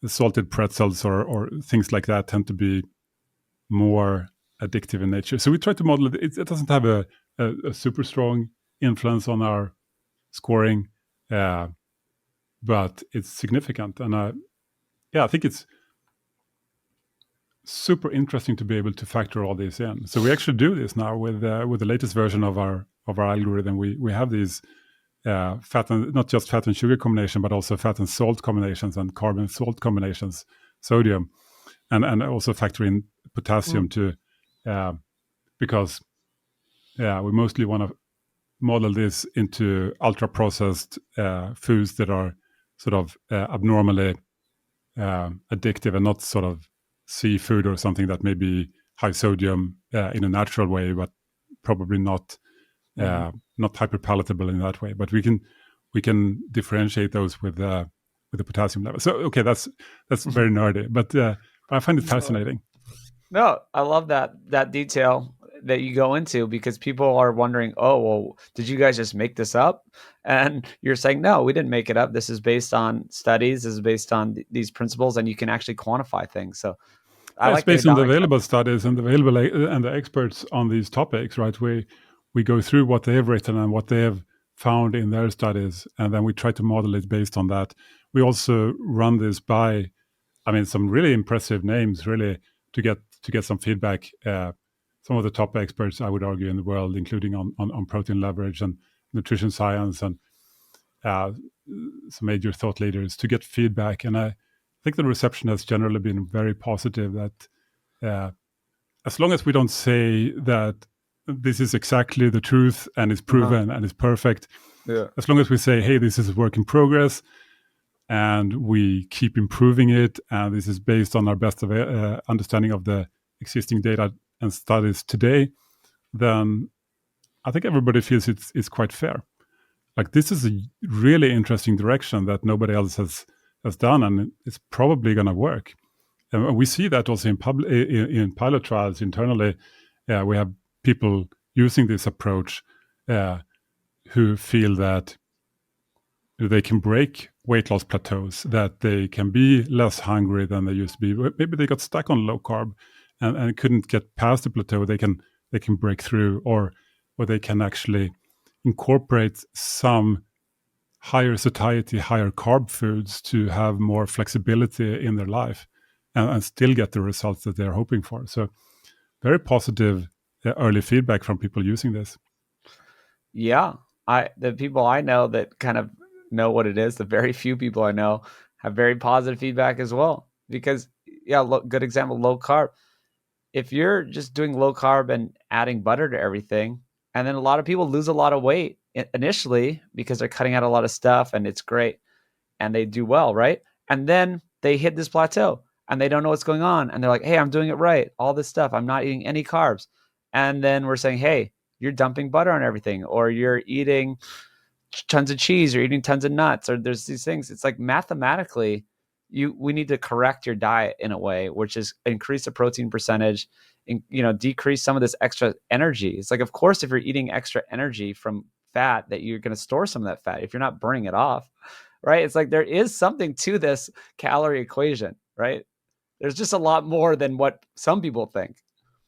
Speaker 2: the salted pretzels or things like that tend to be more addictive in nature. So we try to model it. It doesn't have a super strong influence on our scoring, but it's significant. And I think it's super interesting to be able to factor all this in. So we actually do this now with the latest version of our algorithm. We have these fat and not just fat and sugar combination, but also fat and salt combinations and carb and salt combinations, sodium, and also factor in potassium too, because we mostly want to model this into ultra processed foods that are sort of abnormally addictive, and not sort of seafood or something that may be high sodium in a natural way, but probably not hyperpalatable in that way. But we can differentiate those with the potassium level. So okay, that's very nerdy, but I find it fascinating.
Speaker 1: No, I love that detail that you go into, because people are wondering, oh, well, did you guys just make this up? And you're saying, no, we didn't make it up. This is based on studies. This is based on these principles, and you can actually quantify things. So I like
Speaker 2: it's based on the available studies and the available and the experts on these topics, right? We go through what they have written and what they have found in their studies, and then we try to model it based on that. We also run this by, some really impressive names, really, to get some feedback. Some of the top experts, I would argue, in the world, including on protein leverage and nutrition science, and some major thought leaders, to get feedback. And I think the reception has generally been very positive, that as long as we don't say that this is exactly the truth and is proven and is perfect, as long as we say, hey, this is a work in progress and we keep improving it, and this is based on our best understanding of the existing data and studies today, then I think everybody feels it's quite fair. Like, this is a really interesting direction that nobody else has done, and it's probably going to work. And we see that also in pilot trials internally. We have people using this approach who feel that they can break weight loss plateaus, that they can be less hungry than they used to be. Maybe they got stuck on low carb and couldn't get past the plateau. They can break through, or they can actually incorporate some higher satiety, higher carb foods to have more flexibility in their life and still get the results that they're hoping for. So very positive early feedback from people using this.
Speaker 1: Yeah. The people I know that kind of know what it is, the very few people I know, have very positive feedback as well. Because, good example, low carb. if you're just doing low carb and adding butter to everything, and then a lot of people lose a lot of weight initially because they're cutting out a lot of stuff and it's great and they do well, right? And then they hit this plateau and they don't know what's going on. And they're like, hey, I'm doing it right. All this stuff. I'm not eating any carbs. And then we're saying, hey, you're dumping butter on everything, or you're eating tons of cheese, or eating tons of nuts, or there's these things. It's like mathematically, we need to correct your diet in a way, which is increase the protein percentage, and decrease some of this extra energy. It's like, of course, if you're eating extra energy from fat, that you're going to store some of that fat if you're not burning it off, right? It's like there is something to this calorie equation, right? There's just a lot more than what some people think.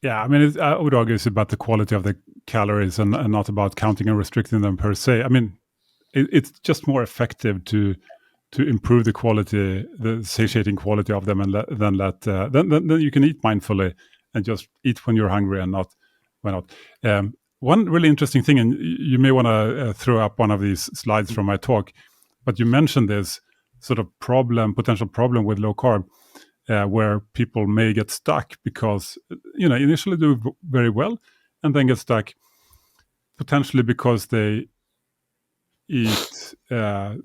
Speaker 2: Yeah, I mean, I would argue it's about the quality of the calories and not about counting and restricting them per se. I mean, it's just more effective to improve the quality, the satiating quality of them, and then you can eat mindfully and just eat when you're hungry and not when not. One really interesting thing, and you may want to throw up one of these slides from my talk, but you mentioned this sort of potential problem with low carb, where people may get stuck because initially do very well and then get stuck, potentially because they eat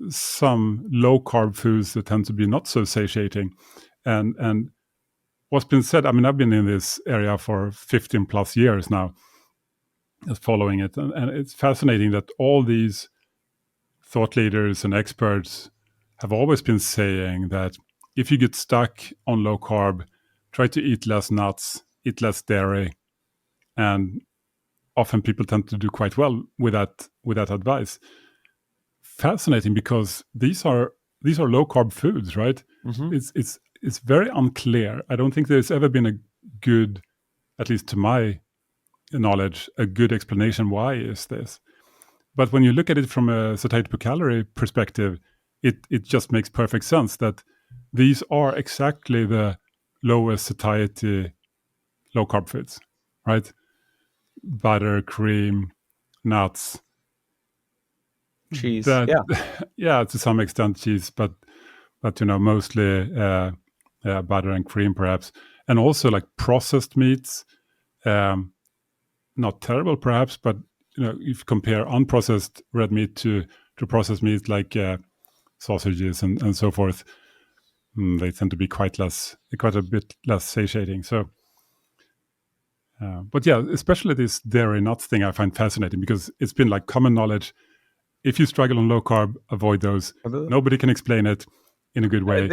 Speaker 2: some low carb foods that tend to be not so satiating. And what's been said, I mean, I've been in this area for 15 plus years now, following it, and it's fascinating that all these thought leaders and experts have always been saying that if you get stuck on low carb, try to eat less nuts, eat less dairy, and often people tend to do quite well with that advice. Fascinating, because these are low carb foods, right?
Speaker 1: Mm-hmm.
Speaker 2: It's very unclear. I don't think there's ever been a good, at least to my knowledge, a good explanation why is this. But when you look at it from a satiety per calorie perspective, it just makes perfect sense that these are exactly the lowest satiety low carb foods, right? Butter, cream, nuts,
Speaker 1: Cheese,
Speaker 2: that,
Speaker 1: yeah.
Speaker 2: yeah, to some extent cheese, but mostly butter and cream perhaps, and also like processed meats. Not terrible perhaps, but if you compare unprocessed red meat to processed meat like sausages and so forth, they tend to be quite a bit less satiating. So, but yeah, especially this dairy nuts thing I find fascinating, because it's been like common knowledge. If you struggle on low carb, avoid those. Nobody can explain it in a good way.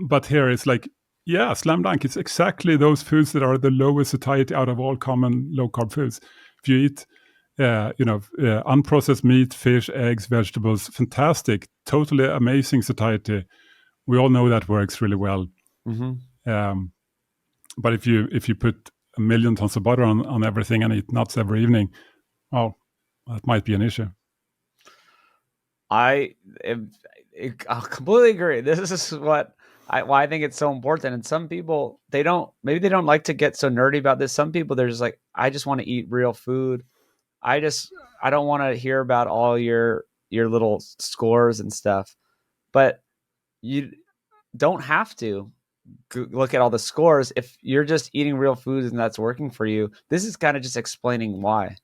Speaker 2: But here it's like, yeah, slam dunk. It's exactly those foods that are the lowest satiety out of all common low carb foods. If you eat, unprocessed meat, fish, eggs, vegetables, fantastic, totally amazing satiety. We all know that works really well.
Speaker 1: Mm-hmm.
Speaker 2: But if you put 1 million tons of butter on everything and eat nuts every evening, well, that might be an issue.
Speaker 1: I completely agree. This is why I think it's so important. And some people, they don't like to get so nerdy about this. Some people, they're just like, I just want to eat real food. I don't want to hear about all your little scores and stuff. But you don't have to look at all the scores if you're just eating real food and that's working for you. This is kind of just explaining why.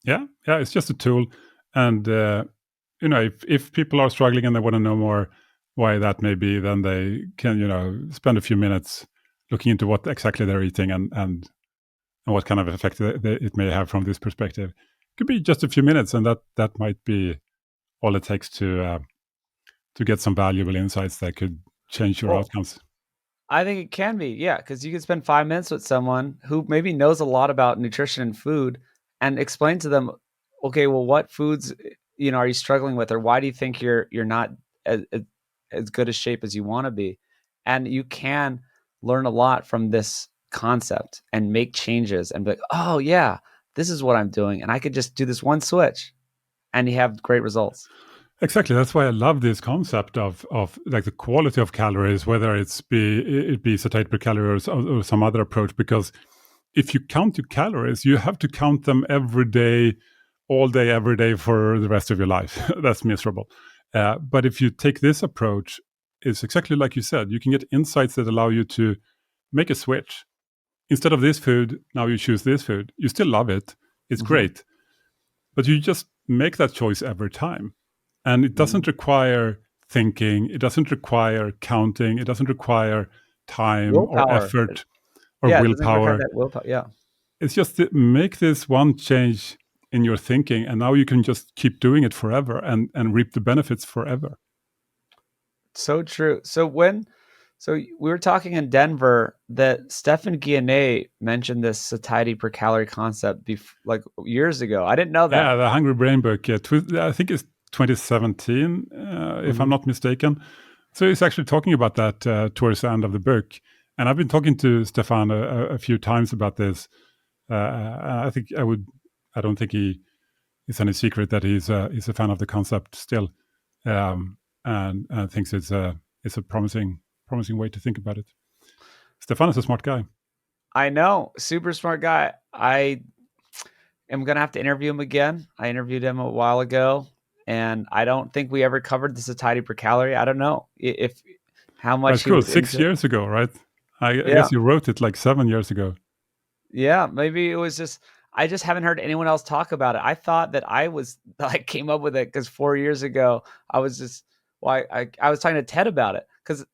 Speaker 2: Yeah, it's just a tool. And if people are struggling and they want to know more why that may be, then they can spend a few minutes looking into what exactly they're eating and what kind of effect it may have from this perspective. It could be just a few minutes, and that might be all it takes to get some valuable insights that could change your outcomes.
Speaker 1: I think it can be, yeah, because you could spend 5 minutes with someone who maybe knows a lot about nutrition and food and explain to them, okay, well, what foods are you struggling with, or why do you think you're not as good a shape as you want to be? And you can learn a lot from this concept and make changes and be like, oh yeah, this is what I'm doing, and I could just do this one switch, and you have great results.
Speaker 2: Exactly. That's why I love this concept of like the quality of calories, whether it be satiety per calorie or some other approach. Because if you count your calories, you have to count them every day, all day, every day for the rest of your life. That's miserable. But if you take this approach, it's exactly like you said. You can get insights that allow you to make a switch. instead of this food, now you choose this food. You still love it. It's great. But you just make that choice every time. And it doesn't require thinking. It doesn't require counting. It doesn't require time or
Speaker 1: Willpower.
Speaker 2: effort or
Speaker 1: Yeah, it doesn't require
Speaker 2: willpower.
Speaker 1: that willpower. Yeah.
Speaker 2: It's just to make this one change in your thinking, and now you can just keep doing it forever and reap the benefits forever.
Speaker 1: So true. So we were talking in Denver that Stefan Guyenet mentioned this satiety per calorie concept like years ago. I didn't know that.
Speaker 2: Yeah, the Hungry Brain book. Yeah, I think it's 2017, if I'm not mistaken. So he's actually talking about that towards the end of the book. And I've been talking to Stefan a few times about this. I don't think it's any secret that he's a fan of the concept still, and thinks it's a promising way to think about it. Stefan is a smart guy.
Speaker 1: I know, super smart guy. I am gonna have to interview him again. I interviewed him a while ago, and I don't think we ever covered the satiety per calorie. I don't know if how much.
Speaker 2: That's cool. 6 years ago, right? I guess you wrote it like 7 years ago.
Speaker 1: Yeah, maybe it was just I just haven't heard anyone else talk about it. I thought that I came up with it because 4 years ago I was just I was talking to Ted about it because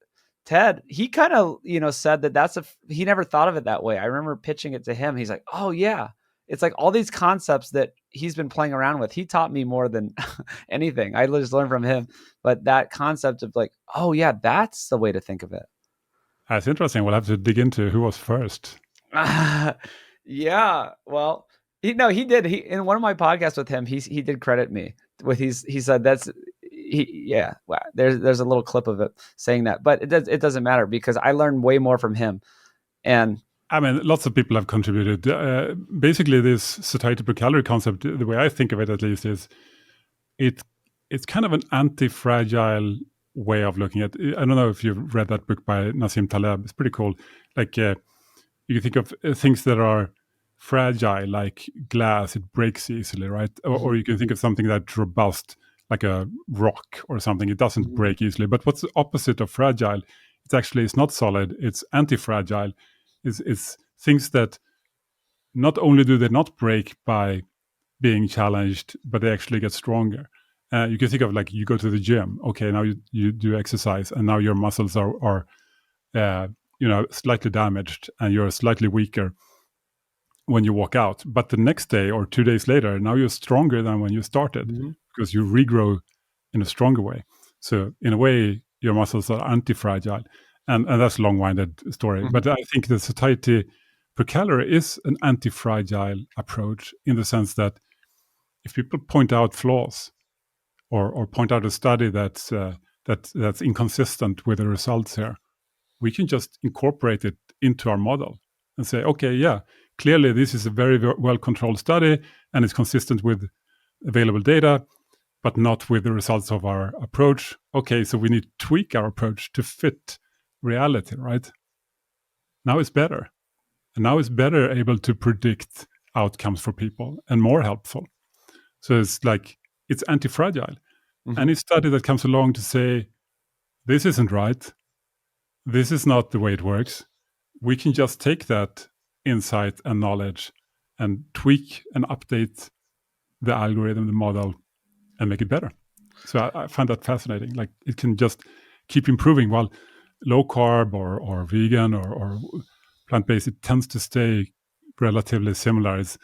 Speaker 1: Ted, he kind of said that he never thought of it that way. I remember pitching it to him. He's like, oh yeah, it's like all these concepts that he's been playing around with. He taught me more than anything. I just learned from him. But that concept of like, oh yeah, that's the way to think of it.
Speaker 2: That's interesting. We'll have to dig into who was first.
Speaker 1: Yeah, well, he did. He in one of my podcasts with him, he did credit me with he said wow, there's a little clip of it saying that, but it doesn't matter because I learned way more from him. And
Speaker 2: I mean, lots of people have contributed. Basically, this satiety per calorie concept, the way I think of it at least, is it's kind of an anti-fragile way of looking at it. I don't know if you've read that book by Nassim Taleb. It's pretty cool. Like you think of things that are fragile, like glass, it breaks easily, right? Or you can think of something that's robust, like a rock or something. It doesn't break easily. But what's the opposite of fragile? It's not solid. It's anti-fragile. It's things that not only do they not break by being challenged, but they actually get stronger. You can think of like you go to the gym. Okay, now you do exercise, and now your muscles are slightly damaged, and you're slightly weaker when you walk out. But the next day or 2 days later, now you're stronger than when you started because you regrow in a stronger way. So in a way, your muscles are anti-fragile, and that's a long-winded story. But I think the satiety per calorie is an anti-fragile approach in the sense that if people point out flaws or point out a study that's inconsistent with the results here, we can just incorporate it into our model and say, okay, yeah, clearly this is a very, very well-controlled study and it's consistent with available data, but not with the results of our approach. Okay, so we need to tweak our approach to fit reality, right? Now it's better. And now it's better able to predict outcomes for people and more helpful. So it's anti-fragile. Any study that comes along to say, this isn't right, this is not the way it works, we can just take that insight and knowledge and tweak and update the algorithm, the model, and make it better. So I find that fascinating. Like it can just keep improving. While low carb or vegan or plant-based, it tends to stay relatively similar. It's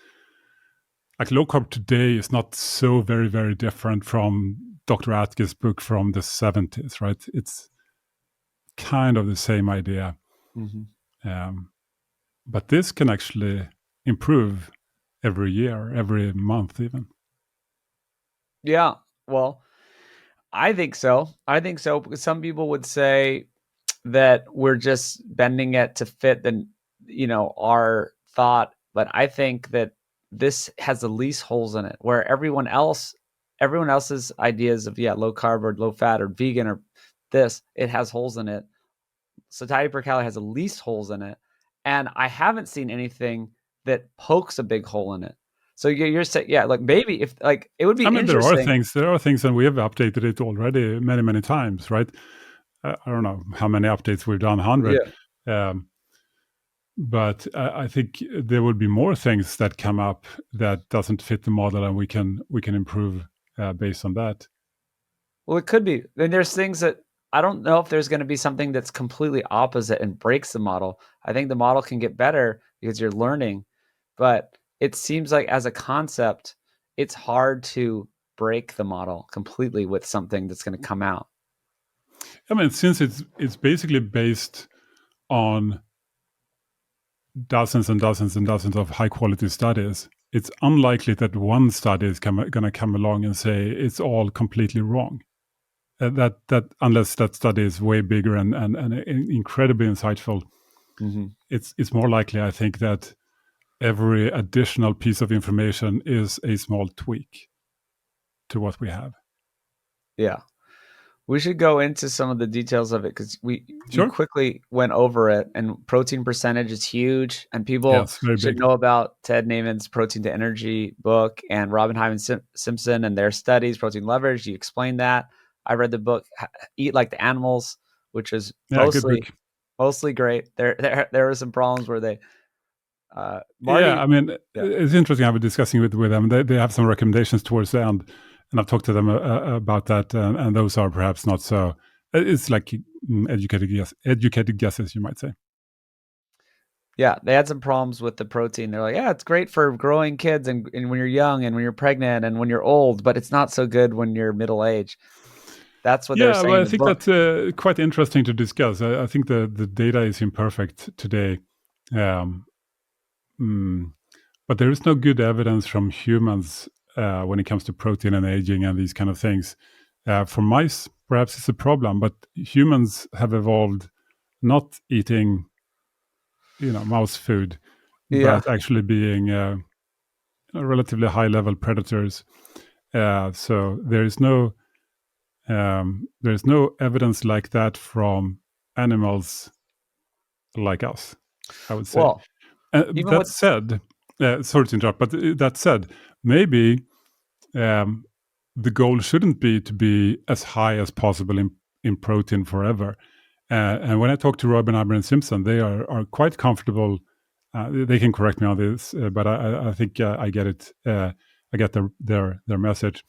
Speaker 2: like low carb today is not so very, very different from Dr. Atkins' book from the 70s, right? It's kind of the same idea. But this can actually improve every year, every month even.
Speaker 1: Yeah, well, I think so. Because some people would say that we're just bending it to fit our thought, but I think that this has the least holes in it, where everyone else's ideas of low carb or low fat or vegan or this, it has holes in it. Satiety per calorie has the least holes in it, and I haven't seen anything that pokes a big hole in it. So you're saying, like maybe if like it would be. I mean,
Speaker 2: there are things, and we have updated it already many, many times, right? I don't know how many updates we've done, 100. But I think there will be more things that come up that doesn't fit the model, and we can improve based on that.
Speaker 1: Well, it could be. And there's things that I don't know if there's going to be something that's completely opposite and breaks the model. I think the model can get better because you're learning, but it seems like as a concept, it's hard to break the model completely with something that's going to come out.
Speaker 2: I mean, since it's basically based on dozens and dozens and dozens of high quality studies, it's unlikely that one study is going to come along and say it's all completely wrong. That unless that study is way bigger and incredibly insightful, it's more likely, I think, that every additional piece of information is a small tweak to what we have.
Speaker 1: Yeah. We should go into some of the details of it because we
Speaker 2: Sure.
Speaker 1: quickly went over it, and protein percentage is huge, and people
Speaker 2: Yes, very
Speaker 1: should
Speaker 2: big.
Speaker 1: know about Ted Naiman's Protein to Energy book and Robin Hyman Simpson and their studies, Protein Leverage. You explained that. I read the book Eat Like the Animals, which is
Speaker 2: Good book.
Speaker 1: mostly great. There were some problems where they Marty.
Speaker 2: Yeah, I mean, it's interesting. I was discussing with them. They have some recommendations towards the end, and I've talked to them about that, and those are perhaps not so. It's like educated guesses, you might say.
Speaker 1: Yeah, they had some problems with the protein. They're like, yeah, it's great for growing kids and when you're young and when you're pregnant and when you're old, but it's not so good when you're middle age. That's what they're saying.
Speaker 2: Well, I think that's quite interesting to discuss. I think the data is imperfect today. But there is no good evidence from humans when it comes to protein and aging and these kind of things. For mice, perhaps it's a problem, but humans have evolved not eating, mouse food, but actually being relatively high-level predators. So there's no evidence like that from animals like us, I would say.
Speaker 1: Well,
Speaker 2: that said, sorry to interrupt, but that said, maybe the goal shouldn't be to be as high as possible in protein forever. And when I talk to Robin, Hyman, and Simpson, they are quite comfortable. They can correct me on this, but I think I get it. I get their message.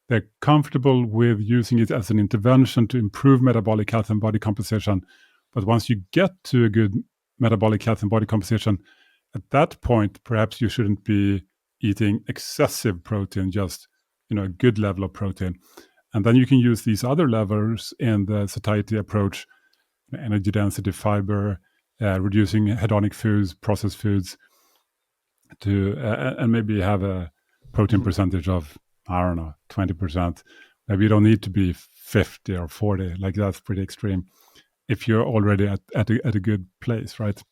Speaker 2: They're comfortable with using it as an intervention to improve metabolic health and body composition. But once you get to a good metabolic health and body composition, at that point, perhaps you shouldn't be eating excessive protein, just a good level of protein. And then you can use these other levers in the satiety approach, energy density, fiber, reducing hedonic foods, processed foods, to and maybe have a protein percentage of, I don't know, 20%. Maybe you don't need to be 50 or 40. Like, that's pretty extreme if you're already at a good place, right?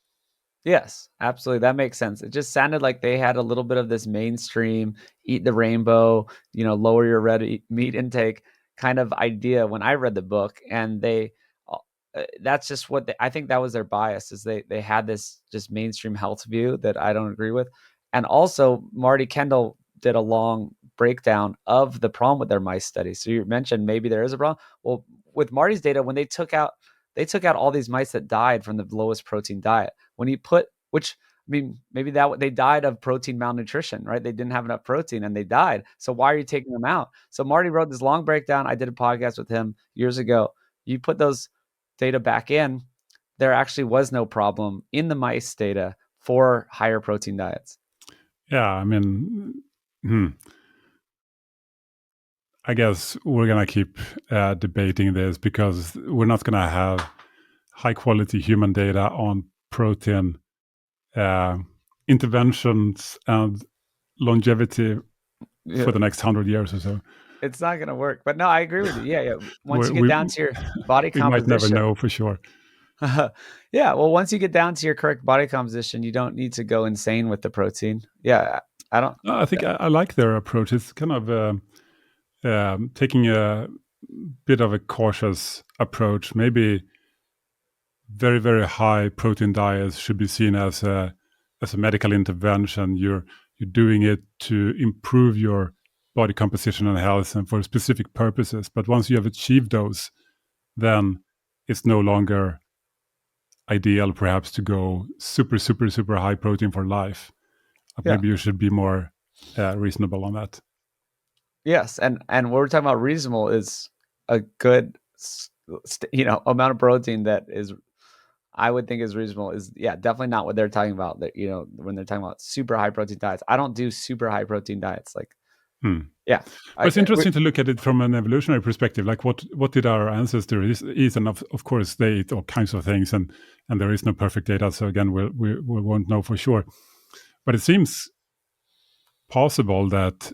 Speaker 1: Yes, absolutely. That makes sense. It just sounded like they had a little bit of this mainstream, eat the rainbow, lower your red meat intake kind of idea when I read the book. And that's just what I think that was their bias, is they had this just mainstream health view that I don't agree with. And also Marty Kendall did a long breakdown of the problem with their mice studies. So you mentioned maybe there is a problem. Well, with Marty's data, when they took out all these mice that died from the lowest protein diet. When you maybe they died of protein malnutrition, right? They didn't have enough protein and they died. So why are you taking them out? So Marty wrote this long breakdown. I did a podcast with him years ago. You put those data back in, there actually was no problem in the mice data for higher protein diets.
Speaker 2: Yeah, I mean, I guess we're going to keep debating this, because we're not going to have high quality human data on protein interventions and longevity for the next 100 years or so.
Speaker 1: It's not going to work. But no, I agree with you. Yeah. Once you get down to your body composition.
Speaker 2: We might never know for sure.
Speaker 1: Yeah. Well, once you get down to your correct body composition, you don't need to go insane with the protein. Yeah.
Speaker 2: I think I like their approach. It's kind of taking a bit of a cautious approach. Maybe very, very high protein diets should be seen as a medical intervention. You're doing it to improve your body composition and health and for specific purposes. But once you have achieved those, then it's no longer ideal perhaps to go super, super, super high protein for life.
Speaker 1: Yeah.
Speaker 2: Maybe you should be more reasonable on that.
Speaker 1: Yes, and what we're talking about reasonable is a good, amount of protein that is, I would think is reasonable. Is definitely not what they're talking about. That when they're talking about super high protein diets, I don't do super high protein diets. Like, yeah,
Speaker 2: But it's interesting to look at it from an evolutionary perspective. Like, what did our ancestors eat? And of course, they eat all kinds of things, and there is no perfect data. So again, we won't know for sure. But it seems possible that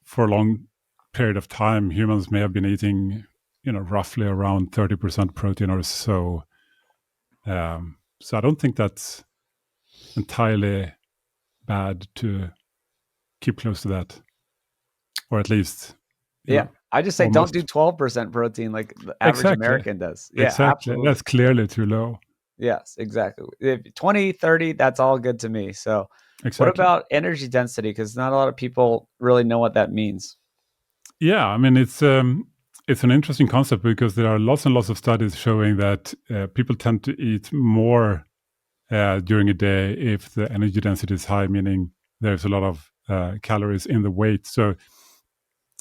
Speaker 2: for a long period of time, humans may have been eating, roughly around 30% protein or so. So I don't think that's entirely bad to keep close to that, or at least,
Speaker 1: I just say
Speaker 2: almost.
Speaker 1: don't do 12% protein like the average American does. Yeah,
Speaker 2: exactly.
Speaker 1: absolutely.
Speaker 2: That's clearly too low.
Speaker 1: Yes, exactly. If 20, 30, that's all good to me. So
Speaker 2: Exactly.
Speaker 1: what about energy density? Because not a lot of people really know what that means.
Speaker 2: Yeah, I mean, it's an interesting concept because there are lots and lots of studies showing that people tend to eat more during a day if the energy density is high, meaning there's a lot of calories in the weight. So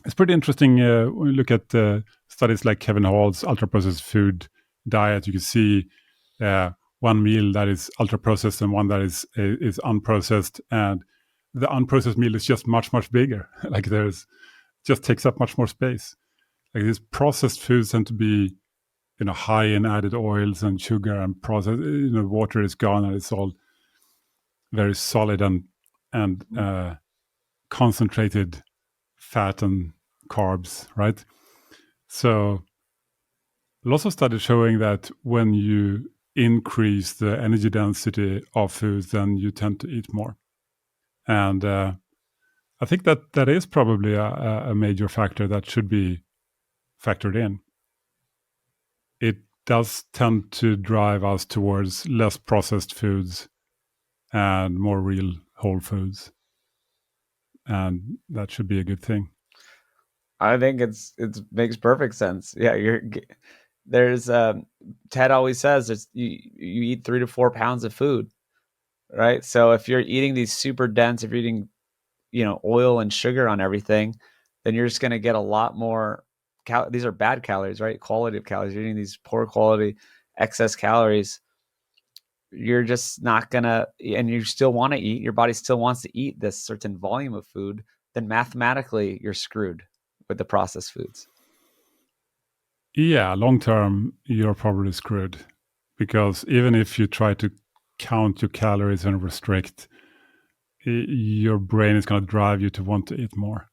Speaker 2: it's pretty interesting when you look at studies like Kevin Hall's ultra processed food diet. You can see one meal that is ultra processed and one that is unprocessed, and the unprocessed meal is just much bigger. Like just takes up much more space. Like these processed foods tend to be high in added oils and sugar and processed. Water is gone and it's all very solid and concentrated fat and carbs, right? So lots of studies showing that when you increase the energy density of foods, then you tend to eat more. And I think that is probably a major factor that should be factored in. It does tend to drive us towards less processed foods and more real whole foods. And that should be a good thing.
Speaker 1: I think it makes perfect sense. Yeah, there's Ted always says it's you eat 3 to 4 pounds of food, right? So if you're eating these super dense, if you're eating oil and sugar on everything, then you're just going to get a lot more these are bad calories, right? Quality of calories. You're eating these poor quality excess calories. You're just not gonna, and you still want to eat, your body still wants to eat this certain volume of food, then mathematically you're screwed with the processed foods.
Speaker 2: Yeah, long term, you're probably screwed because even if you try to count your calories and restrict, your brain is going to drive you to want to eat more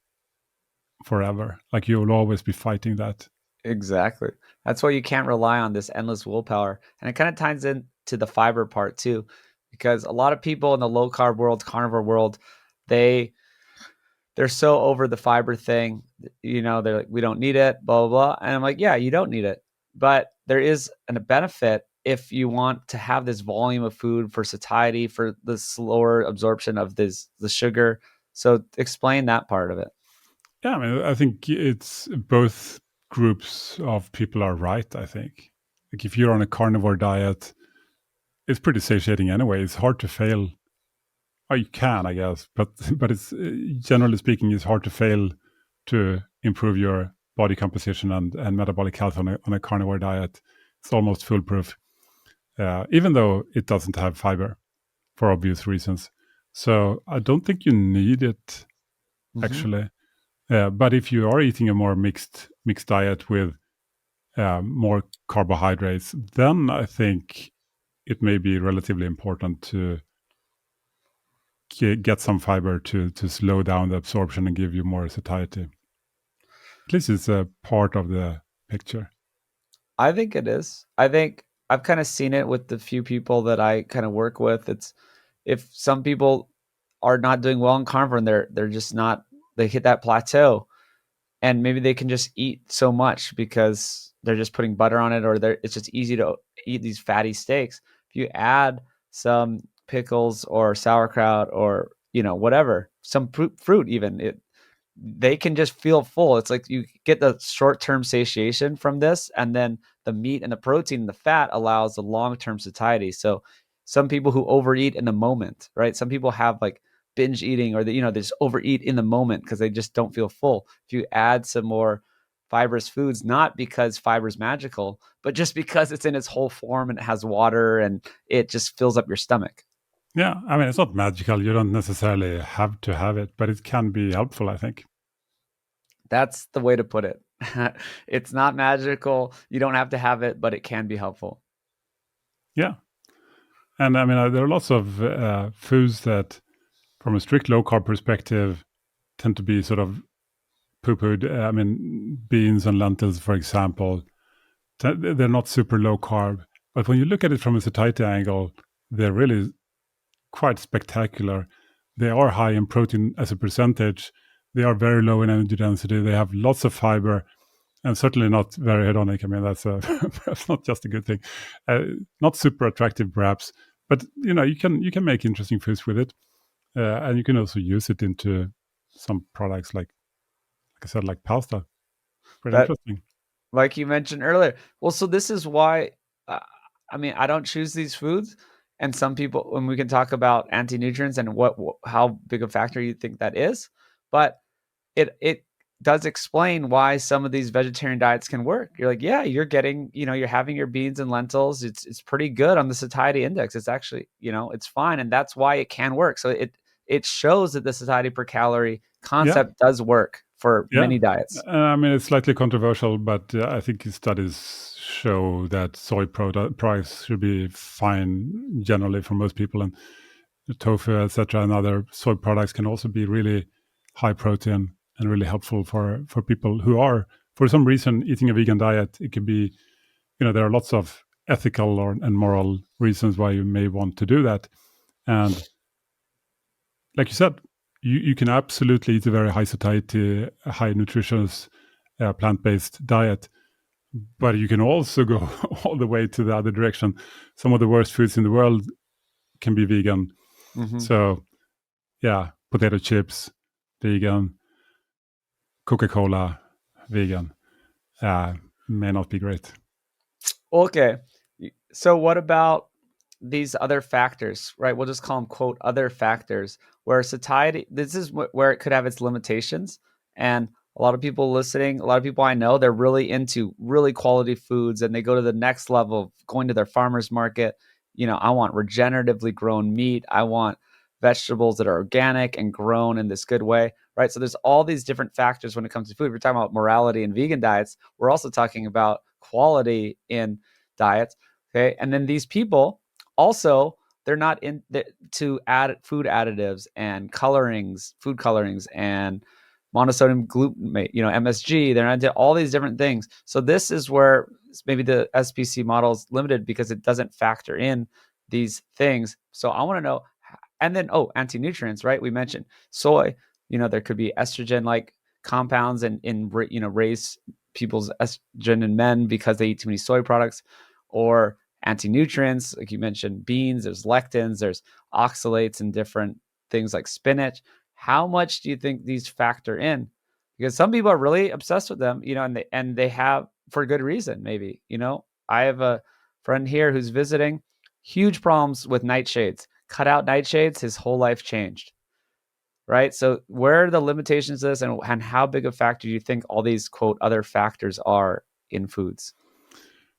Speaker 2: forever. Like you will always be fighting that.
Speaker 1: Exactly. That's why you can't rely on this endless willpower. And it kind of ties into the fiber part too, because a lot of people in the low carb world, carnivore world, they're so over the fiber thing. They're like, we don't need it, blah, blah, blah. And I'm like, yeah, you don't need it. But there is a benefit if you want to have this volume of food for satiety, for the slower absorption of the sugar. So explain that part of it.
Speaker 2: Yeah, I mean, I think it's both groups of people are right, I think. Like if you're on a carnivore diet, it's pretty satiating anyway. It's hard to fail. Oh, you can, I guess, but it's generally speaking, it's hard to fail to improve your body composition and metabolic health on a carnivore diet. It's almost foolproof, even though it doesn't have fiber for obvious reasons. So I don't think you need it, actually. But if you are eating a more mixed diet with more carbohydrates, then I think it may be relatively important to get some fiber to slow down the absorption and give you more satiety. At least it's a part of the picture.
Speaker 1: I think it is. I think I've kind of seen it with the few people that I kind of work with. It's if some people are not doing well in carnivore and they're just not, they hit that plateau, and maybe they can just eat so much because they're just putting butter on it, or it's just easy to eat these fatty steaks. If you add some pickles or sauerkraut or whatever, some fruit even, they can just feel full. It's like you get the short-term satiation from this, and then the meat and the protein and the fat allows the long-term satiety. So some people who overeat in the moment, right? Some people have like binge eating, or they just overeat in the moment because they just don't feel full. If you add some more fibrous foods, not because fiber is magical, but just because it's in its whole form and it has water and it just fills up your stomach.
Speaker 2: Yeah, I mean, it's not magical. You don't necessarily have to have it, but it can be helpful, I think.
Speaker 1: That's the way to put it. It's not magical. You don't have to have it, but it can be helpful.
Speaker 2: Yeah. And I mean, there are lots of foods that, from a strict low carb perspective, tend to be sort of poo-pooed. I mean, beans and lentils, for example, they're not super low carb. But when you look at it from a satiety angle, they're really quite spectacular. They are high in protein as a percentage. They are very low in energy density. They have lots of fiber, and certainly not very hedonic. I mean, that's perhaps not just a good thing. Not super attractive, perhaps, but you can make interesting foods with it, and you can also use it into some products like I said, like pasta. Pretty
Speaker 1: That,
Speaker 2: interesting.
Speaker 1: like you mentioned earlier. Well, so this is why, uh, I mean, I don't choose these foods. And some people, when we can talk about anti-nutrients and how big a factor you think that is, but it does explain why some of these vegetarian diets can work. You're like, yeah, you're getting, you're having your beans and lentils. It's pretty good on the satiety index. It's actually, it's fine, and that's why it can work. So it shows that the satiety per calorie
Speaker 2: Yeah,
Speaker 1: concept does work for
Speaker 2: yeah.
Speaker 1: many diets.
Speaker 2: I mean, it's slightly controversial, but I think studies show that soy products should be fine generally for most people, and tofu, etc., and other soy products can also be really high protein and really helpful for people who are, for some reason, eating a vegan diet. It can be, there are lots of ethical and moral reasons why you may want to do that, and like you said, you can absolutely eat a very high satiety, high nutritious, plant-based diet, but you can also go all the way to the other direction. Some of the worst foods in the world can be vegan.
Speaker 1: Mm-hmm.
Speaker 2: So, yeah, potato chips, vegan, Coca-Cola, vegan, may not be great.
Speaker 1: Okay. So what about these other factors, right? We'll just call them, quote, other factors, where satiety, this is where it could have its limitations. And a lot of people listening, a lot of people I know, they're really into really quality foods, and they go to the next level of going to their farmer's market. I want regeneratively grown meat. I want vegetables that are organic and grown in this good way, right? So there's all these different factors when it comes to food. We're talking about morality in vegan diets. We're also talking about quality in diets. Okay. And then these people also, they're not to add food additives and food colorings and monosodium glutamate, MSG. They're not into all these different things. So this is where maybe the SPC model is limited because it doesn't factor in these things. So I want to know, and then, anti-nutrients, right? We mentioned soy, there could be estrogen like compounds in raise people's estrogen in men because they eat too many soy products, or anti-nutrients, like you mentioned, beans, there's lectins, there's oxalates and different things like spinach. How much do you think these factor in? Because some people are really obsessed with them, and they have for good reason, maybe. I have a friend here who's visiting, huge problems with nightshades. Cut out nightshades, his whole life changed. Right. So where are the limitations of this, and how big a factor do you think all these, quote, other factors are in foods?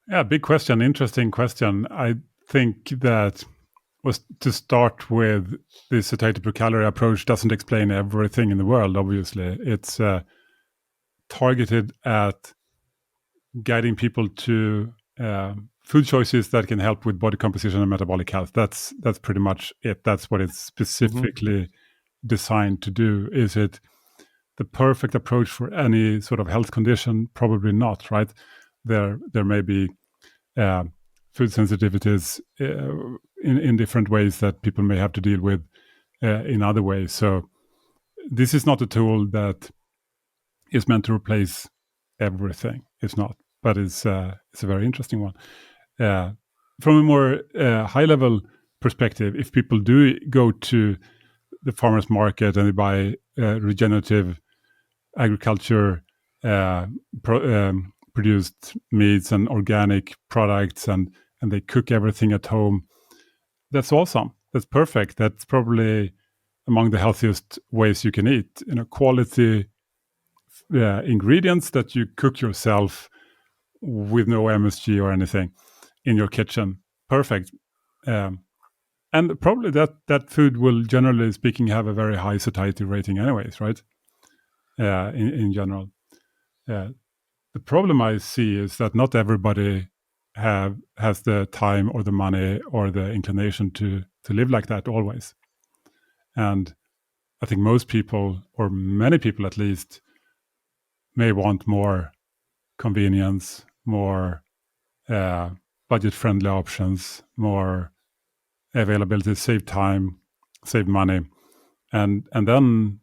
Speaker 2: Yeah, big question, interesting question. I think that was to start with, the satiety per calorie approach doesn't explain everything in the world, obviously. It's targeted at guiding people to food choices that can help with body composition and metabolic health. That's pretty much it. That's what it's specifically designed to do. Is it the perfect approach for any sort of health condition? Probably not, right? There may be food sensitivities in different ways that people may have to deal with in other ways. So this is not a tool that is meant to replace everything. It's not, but it's a very interesting one. From a more high level perspective, if people do go to the farmers market and they buy regenerative agriculture produced meats and organic products, and they cook everything at home. That's awesome. That's perfect. That's probably among the healthiest ways you can eat. Quality ingredients that you cook yourself with no MSG or anything in your kitchen. Perfect. And probably that food will, generally speaking, have a very high satiety rating anyways, right? In general. The problem I see is that not everybody has the time or the money or the inclination to live like that always. And I think most people, or many people at least, may want more convenience, more budget-friendly options, more availability, save time, save money, and then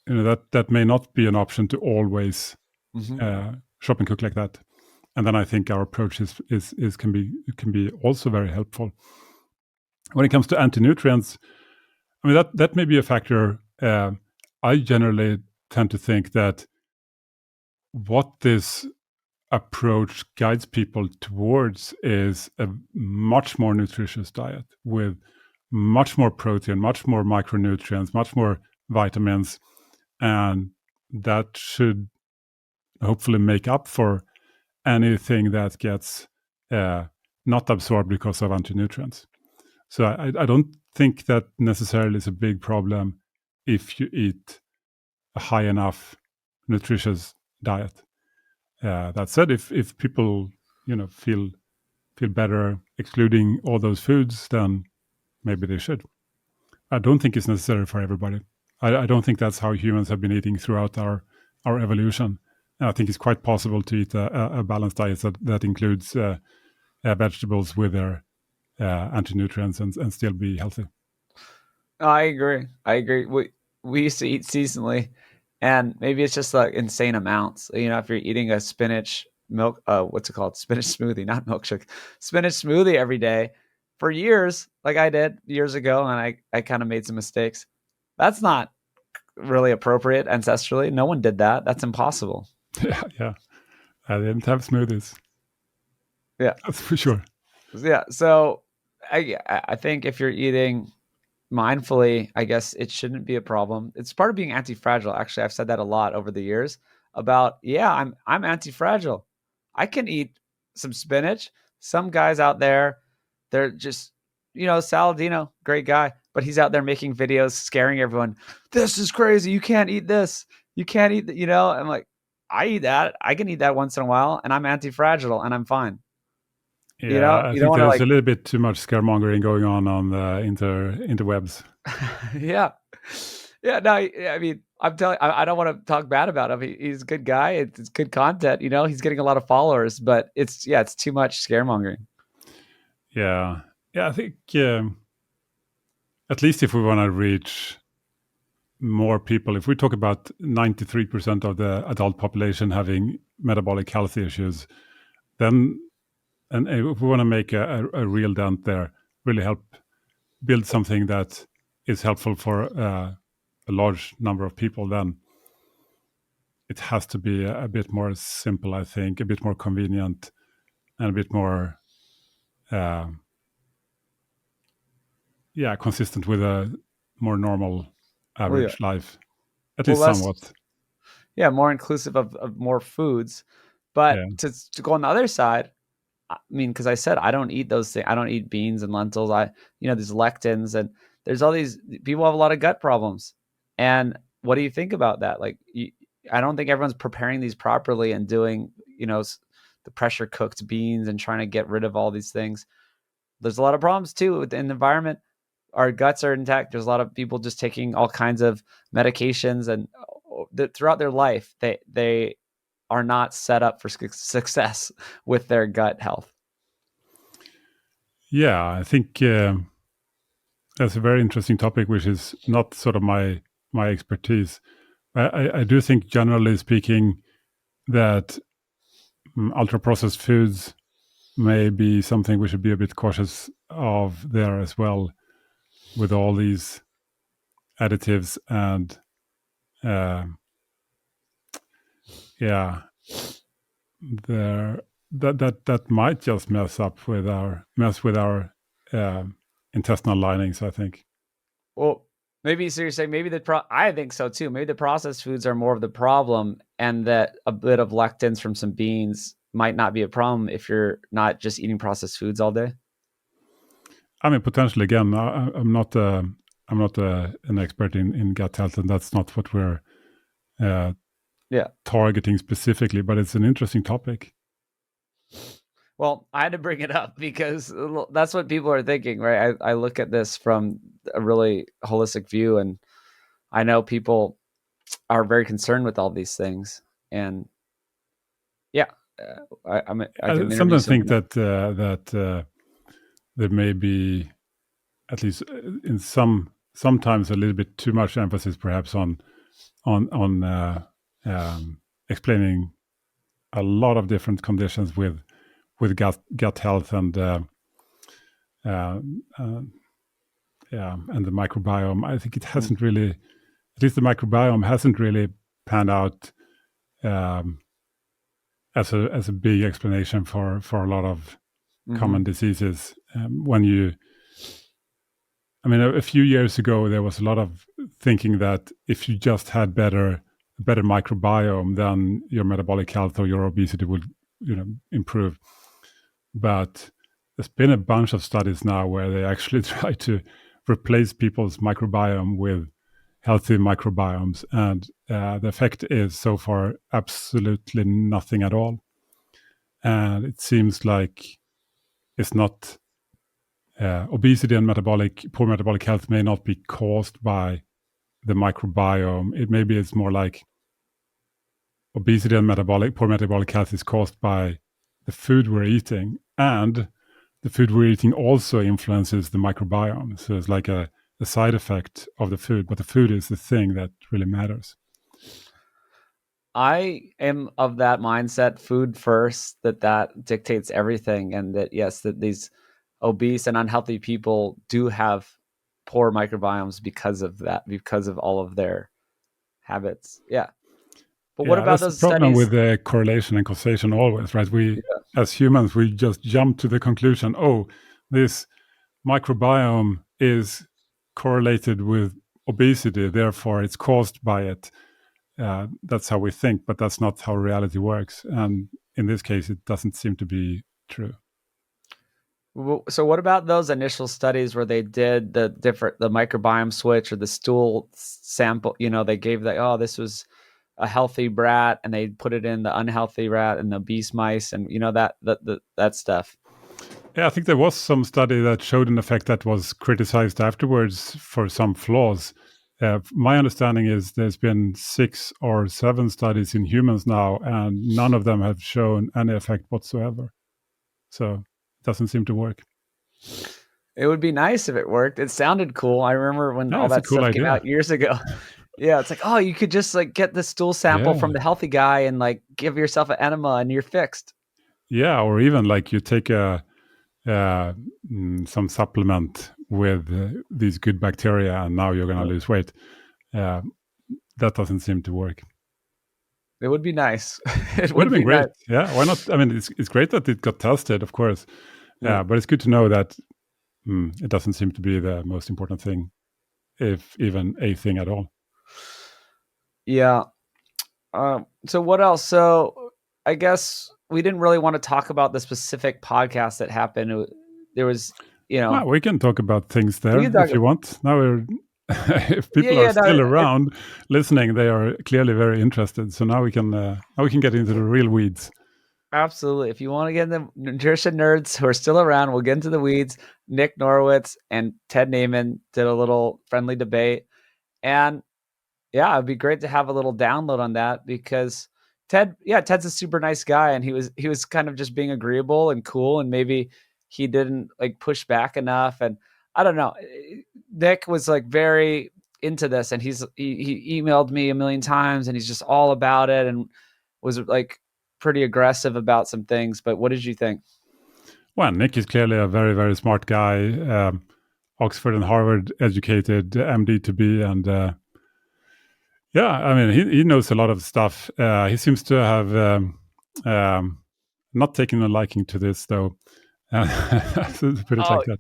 Speaker 2: that may not be an option to always shop and cook like that. And then I think our approach can be also very helpful. When it comes to anti-nutrients, I mean that may be a factor. I generally tend to think that what this approach guides people towards is a much more nutritious diet with much more protein, much more micronutrients, much more vitamins, and that should hopefully make up for anything that gets not absorbed because of anti-nutrients. So I don't think that necessarily is a big problem if you eat a high enough nutritious diet. That said, if people feel better excluding all those foods, then maybe they should. I don't think it's necessary for everybody. I don't think that's how humans have been eating throughout our evolution. And I think it's quite possible to eat a balanced diet that includes vegetables with their anti-nutrients and still be healthy.
Speaker 1: I agree. We used to eat seasonally, and maybe it's just like insane amounts. If you're eating a spinach milk, what's it called? Spinach smoothie, not milkshake. Spinach smoothie every day for years, like I did years ago, and I kind of made some mistakes. That's not really appropriate ancestrally. No one did that. That's impossible.
Speaker 2: Yeah. I didn't have smoothies.
Speaker 1: Yeah,
Speaker 2: that's for sure.
Speaker 1: Yeah. So I think if you're eating mindfully, I guess it shouldn't be a problem. It's part of being anti-fragile. Actually, I've said that a lot over the years about, I'm anti-fragile. I can eat some spinach. Some guys out there, they're just, Saladino, great guy, but he's out there making videos scaring everyone. This is crazy. You can't eat this. You can't eat that. I'm like, I eat that. I can eat that once in a while, and I'm anti-fragile and I'm fine.
Speaker 2: Yeah, I
Speaker 1: you
Speaker 2: think
Speaker 1: don't
Speaker 2: there's
Speaker 1: want to
Speaker 2: a little bit too much scaremongering going on the interwebs.
Speaker 1: Yeah. Yeah. No, I mean, I'm telling, I don't want to talk bad about him. He's a good guy. It's good content. He's getting a lot of followers, but it's too much scaremongering.
Speaker 2: Yeah. I think at least if we want to reach more people, if we talk about 93% of the adult population having metabolic health issues, then, and if we want to make a real dent there, really help build something that is helpful for a large number of people, then it has to be a bit more simple, I think, a bit more convenient, and a bit more consistent with a more normal average life, at least somewhat.
Speaker 1: Yeah, more inclusive of more foods. But to go on the other side, I mean, because I said I don't eat those things. I don't eat beans and lentils. These lectins, and there's all these people have a lot of gut problems. And what do you think about that? Like, I don't think everyone's preparing these properly and doing, the pressure cooked beans and trying to get rid of all these things. There's a lot of problems too in the environment. Our guts are intact. There's a lot of people just taking all kinds of medications, and throughout their life, they are not set up for success with their gut health.
Speaker 2: Yeah, I think that's a very interesting topic, which is not sort of my expertise. I do think, generally speaking, that ultra processed foods may be something we should be a bit cautious of there as well, with all these additives and yeah, there that might just mess with our uh, intestinal linings, I think.
Speaker 1: Well, maybe so you're saying maybe I think so too. Maybe the processed foods are more of the problem, and that a bit of lectins from some beans might not be a problem if you're not just eating processed foods all day.
Speaker 2: I mean, potentially again, I'm not an expert in gut health, and that's not what we're uh,
Speaker 1: Yeah.
Speaker 2: targeting specifically, but it's an interesting topic.
Speaker 1: Well, I had to bring it up because that's what people are thinking, right? I look at this from a really holistic view, and I know people are very concerned with all these things. And yeah, I can interview
Speaker 2: Sometimes think
Speaker 1: some.
Speaker 2: that there may be, at least in sometimes a little bit too much emphasis perhaps on explaining a lot of different conditions with gut health and uh, uh, yeah, and the microbiome. I think it hasn't really, at least the microbiome hasn't really panned out um, as a big explanation for a lot of common diseases. I mean, a few years ago, there was a lot of thinking that if you just had a better microbiome, then your metabolic health or your obesity would, improve. But there's been a bunch of studies now where they actually try to replace people's microbiome with healthy microbiomes, and the effect is so far absolutely nothing at all. And it seems like it's not obesity and poor metabolic health may not be caused by the microbiome. Maybe it's more like obesity and poor metabolic health is caused by the food we're eating, and the food we're eating also influences the microbiome. So it's like a side effect of the food, but the food is the thing that really matters.
Speaker 1: I am of that mindset, food first, that dictates everything. And that, yes, that these obese and unhealthy people do have poor microbiomes because of that, because of all of their habits. Yeah. But what
Speaker 2: Yeah,
Speaker 1: about
Speaker 2: that's the
Speaker 1: those
Speaker 2: problem
Speaker 1: studies?
Speaker 2: with the correlation and causation always, right? As humans, we just jump to the conclusion, oh, this microbiome is correlated with obesity, therefore it's caused by it. That's how we think, but that's not how reality works. And in this case, it doesn't seem to be true.
Speaker 1: So what about those initial studies where they did the microbiome switch or the stool sample? They gave this was a healthy rat, and they put it in the unhealthy rat and the obese mice, and that stuff.
Speaker 2: Yeah, I think there was some study that showed an effect that was criticized afterwards for some flaws. My understanding is there's been 6 or 7 studies in humans now, and none of them have shown any effect whatsoever. So it doesn't seem to work.
Speaker 1: It would be nice if it worked. It sounded cool. I remember when
Speaker 2: Yeah,
Speaker 1: all
Speaker 2: it's a
Speaker 1: that
Speaker 2: cool
Speaker 1: stuff came
Speaker 2: idea.
Speaker 1: out years ago. Yeah, it's like, oh, you could just like get the stool sample from
Speaker 2: Yeah.
Speaker 1: the healthy guy and like give yourself an enema and you're fixed.
Speaker 2: Yeah, or even like you take some supplement with these good bacteria, and now you're going to lose weight. Uh, that doesn't seem to work.
Speaker 1: It would be nice. It
Speaker 2: Would
Speaker 1: would
Speaker 2: have been
Speaker 1: be
Speaker 2: great.
Speaker 1: nice.
Speaker 2: Yeah, why not? I mean, it's great that it got tested, of course.
Speaker 1: Yeah.
Speaker 2: But it's good to know that it doesn't seem to be the most important thing, if even a thing at all.
Speaker 1: Yeah. So what else? So I guess we didn't really want to talk about the specific podcast that happened. There was,
Speaker 2: Well, we can talk about things
Speaker 1: we
Speaker 2: there
Speaker 1: can talk.
Speaker 2: if you want. Now we're if people are
Speaker 1: Yeah,
Speaker 2: still
Speaker 1: no,
Speaker 2: around listening, they are clearly very interested. So now we can get into the real weeds.
Speaker 1: absolutely. If you want to get in the nutrition nerds who are still around, we'll get into the weeds. Nick Norwitz and Ted Naiman did a little friendly debate. And yeah, it'd be great to have a little download on that because Ted's a super nice guy, and he was kind of just being agreeable and cool, and maybe he didn't like push back enough. And I don't know. Nick was like very into this, and he emailed me a million times, and he's just all about it, and was like pretty aggressive about some things. But what did you think?
Speaker 2: Well, Nick is clearly a very, very smart guy, Oxford and Harvard educated, MD to be, and Yeah, I mean, he knows a lot of stuff. He seems to have not taken a liking to this, though. To put it like that.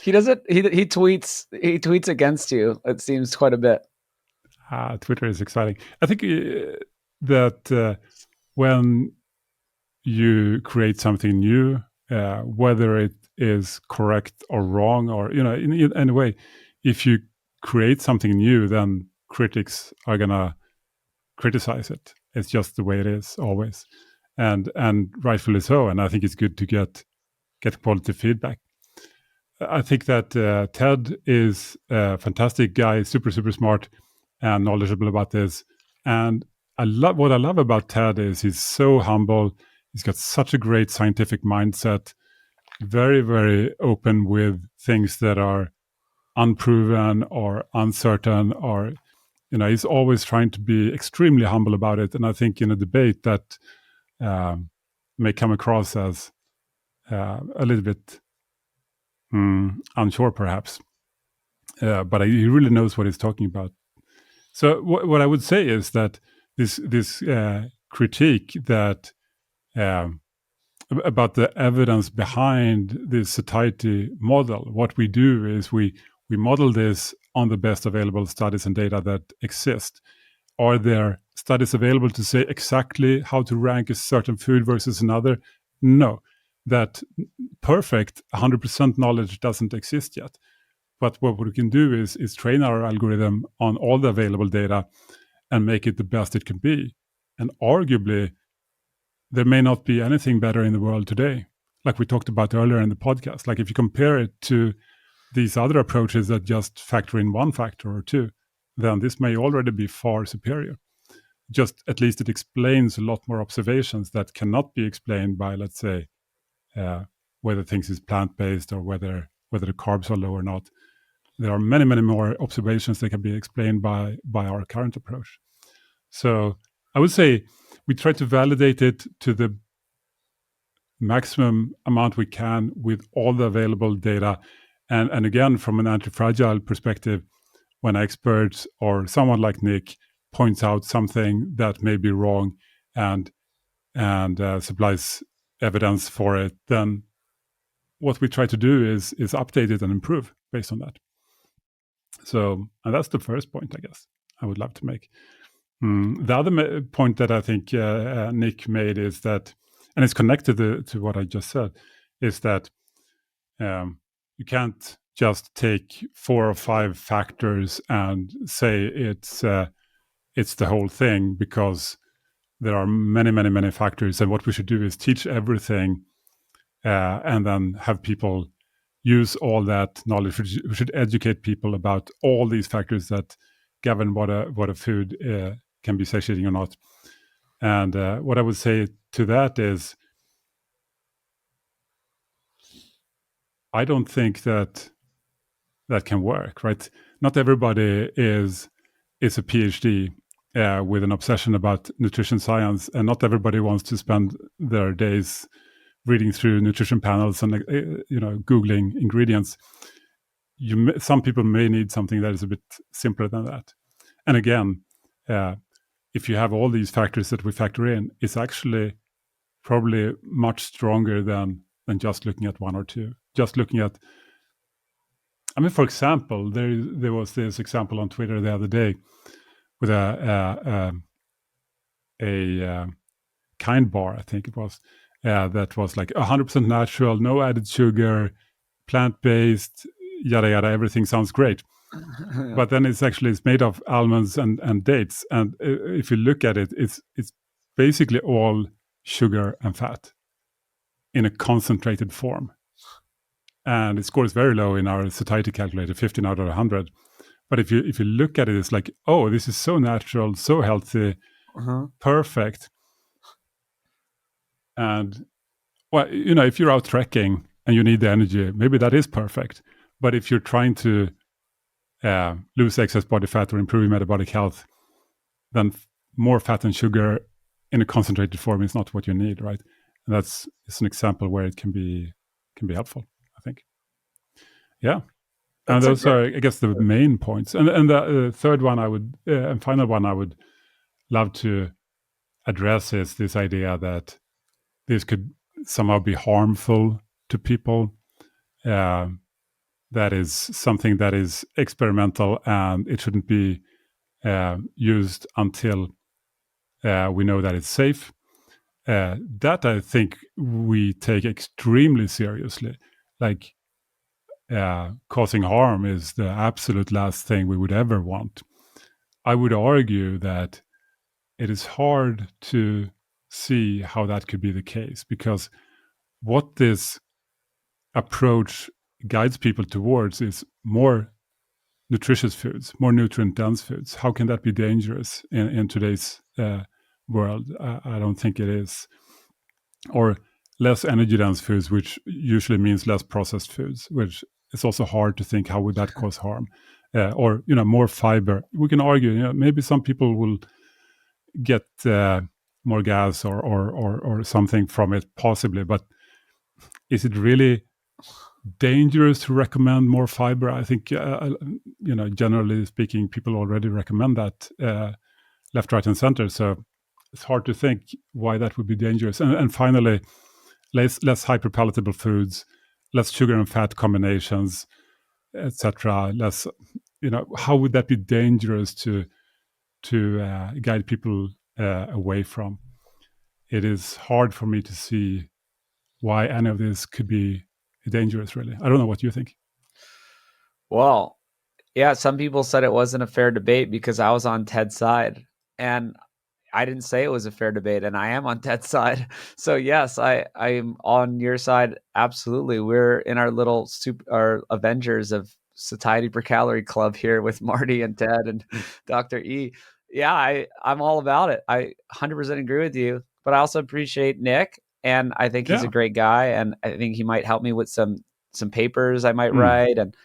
Speaker 1: He doesn't. He tweets against you. It seems quite a bit.
Speaker 2: Twitter is exciting. I think that when you create something new, whether it is correct or wrong, or in any way, if you create something new, then critics are gonna criticize it. It's just the way it is always, and rightfully so. And I think it's good to get quality feedback. I think that Ted is a fantastic guy, super smart and knowledgeable about this. And what I love about Ted is he's so humble. He's got such a great scientific mindset, very, very open with things that are unproven or uncertain, or he's always trying to be extremely humble about it. And I think in a debate that may come across as a little bit unsure, perhaps, but he really knows what he's talking about. So what I would say is that this critique that about the evidence behind this satiety model, what we do is we model this on the best available studies and data that exist. Are there studies available to say exactly how to rank a certain food versus another? No. That perfect 100% knowledge doesn't exist yet. But what we can do is train our algorithm on all the available data and make it the best it can be. And arguably, there may not be anything better in the world today, like we talked about earlier in the podcast. Like if you compare it to these other approaches that just factor in one factor or two, then this may already be far superior. Just at least it explains a lot more observations that cannot be explained by, let's say, whether things is plant-based or whether the carbs are low or not. There are many more observations that can be explained by our current approach. So I would say we try to validate it to the maximum amount we can with all the available data. And again, from an antifragile perspective, when experts or someone like Nick points out something that may be wrong and supplies evidence for it, then what we try to do is update it and improve based on that. So, and that's the first point, I guess, I would love to make. The other point that I think Nick made is that, and it's connected to what I just said, is that you can't just take 4 or 5 factors and say it's the whole thing, because there are many factors. And what we should do is teach everything and then have people use all that knowledge. We should educate people about all these factors that govern what a food can be satiating or not. And what I would say to that is, I don't think that can work, right? Not everybody is a PhD with an obsession about nutrition science, and not everybody wants to spend their days reading through nutrition panels and Googling ingredients. Some people may need something that is a bit simpler than that. And again, if you have all these factors that we factor in, it's actually probably much stronger than just looking at one or two. Just looking at, I mean, for example, there was this example on Twitter the other day with a Kind bar, I think it was, that was like 100% natural, no added sugar, plant-based, yada yada. Everything sounds great. But then it's made of almonds and dates, and if you look at it, it's basically all sugar and fat in a concentrated form, and it scores very low in our satiety calculator, 15 out of 100. But if you look at it, it's like, oh, this is so natural, so healthy, perfect. And well, if you're out trekking and you need the energy, maybe that is perfect. But if you're trying to lose excess body fat or improve your metabolic health, then more fat and sugar in a concentrated form is not what you need, right? And it's an example where it can be helpful, I think. Yeah. And
Speaker 1: That's a
Speaker 2: those
Speaker 1: great.
Speaker 2: are, I guess, the main points. And the third one I would, and final one I would love to address is this idea that this could somehow be harmful to people. That is something that is experimental and it shouldn't be used until we know that it's safe. That I think we take extremely seriously. Like causing harm is the absolute last thing we would ever want. I would argue that it is hard to see how that could be the case, because what this approach guides people towards is more nutritious foods, more nutrient dense foods. How can that be dangerous in today's world? I don't think it is. Or less energy dense foods, which usually means less processed foods, which is also hard to think how would that cause harm. Or more fiber. We can argue, maybe some people will get more gas or something from it, possibly. But is it really dangerous to recommend more fiber? I think, generally speaking, people already recommend that left, right, and center. So it's hard to think why that would be dangerous. And finally, less hyperpalatable foods, less sugar and fat combinations, etc. Less, how would that be dangerous to guide people away from? It is hard for me to see why any of this could be dangerous, really. I don't know what you think.
Speaker 1: Well, yeah, some people said it wasn't a fair debate because I was on Ted's side, and I didn't say it was a fair debate, and I am on Ted's side. So yes, I'm on your side. Absolutely. We're in our little our Avengers of Satiety per Calorie Club here with Marty and Ted and Dr. E. Yeah, I'm all about it. I 100% agree with you, but I also appreciate Nick, and I think he's a
Speaker 2: Yeah.
Speaker 1: great guy, and I think he might help me with some papers I might write, and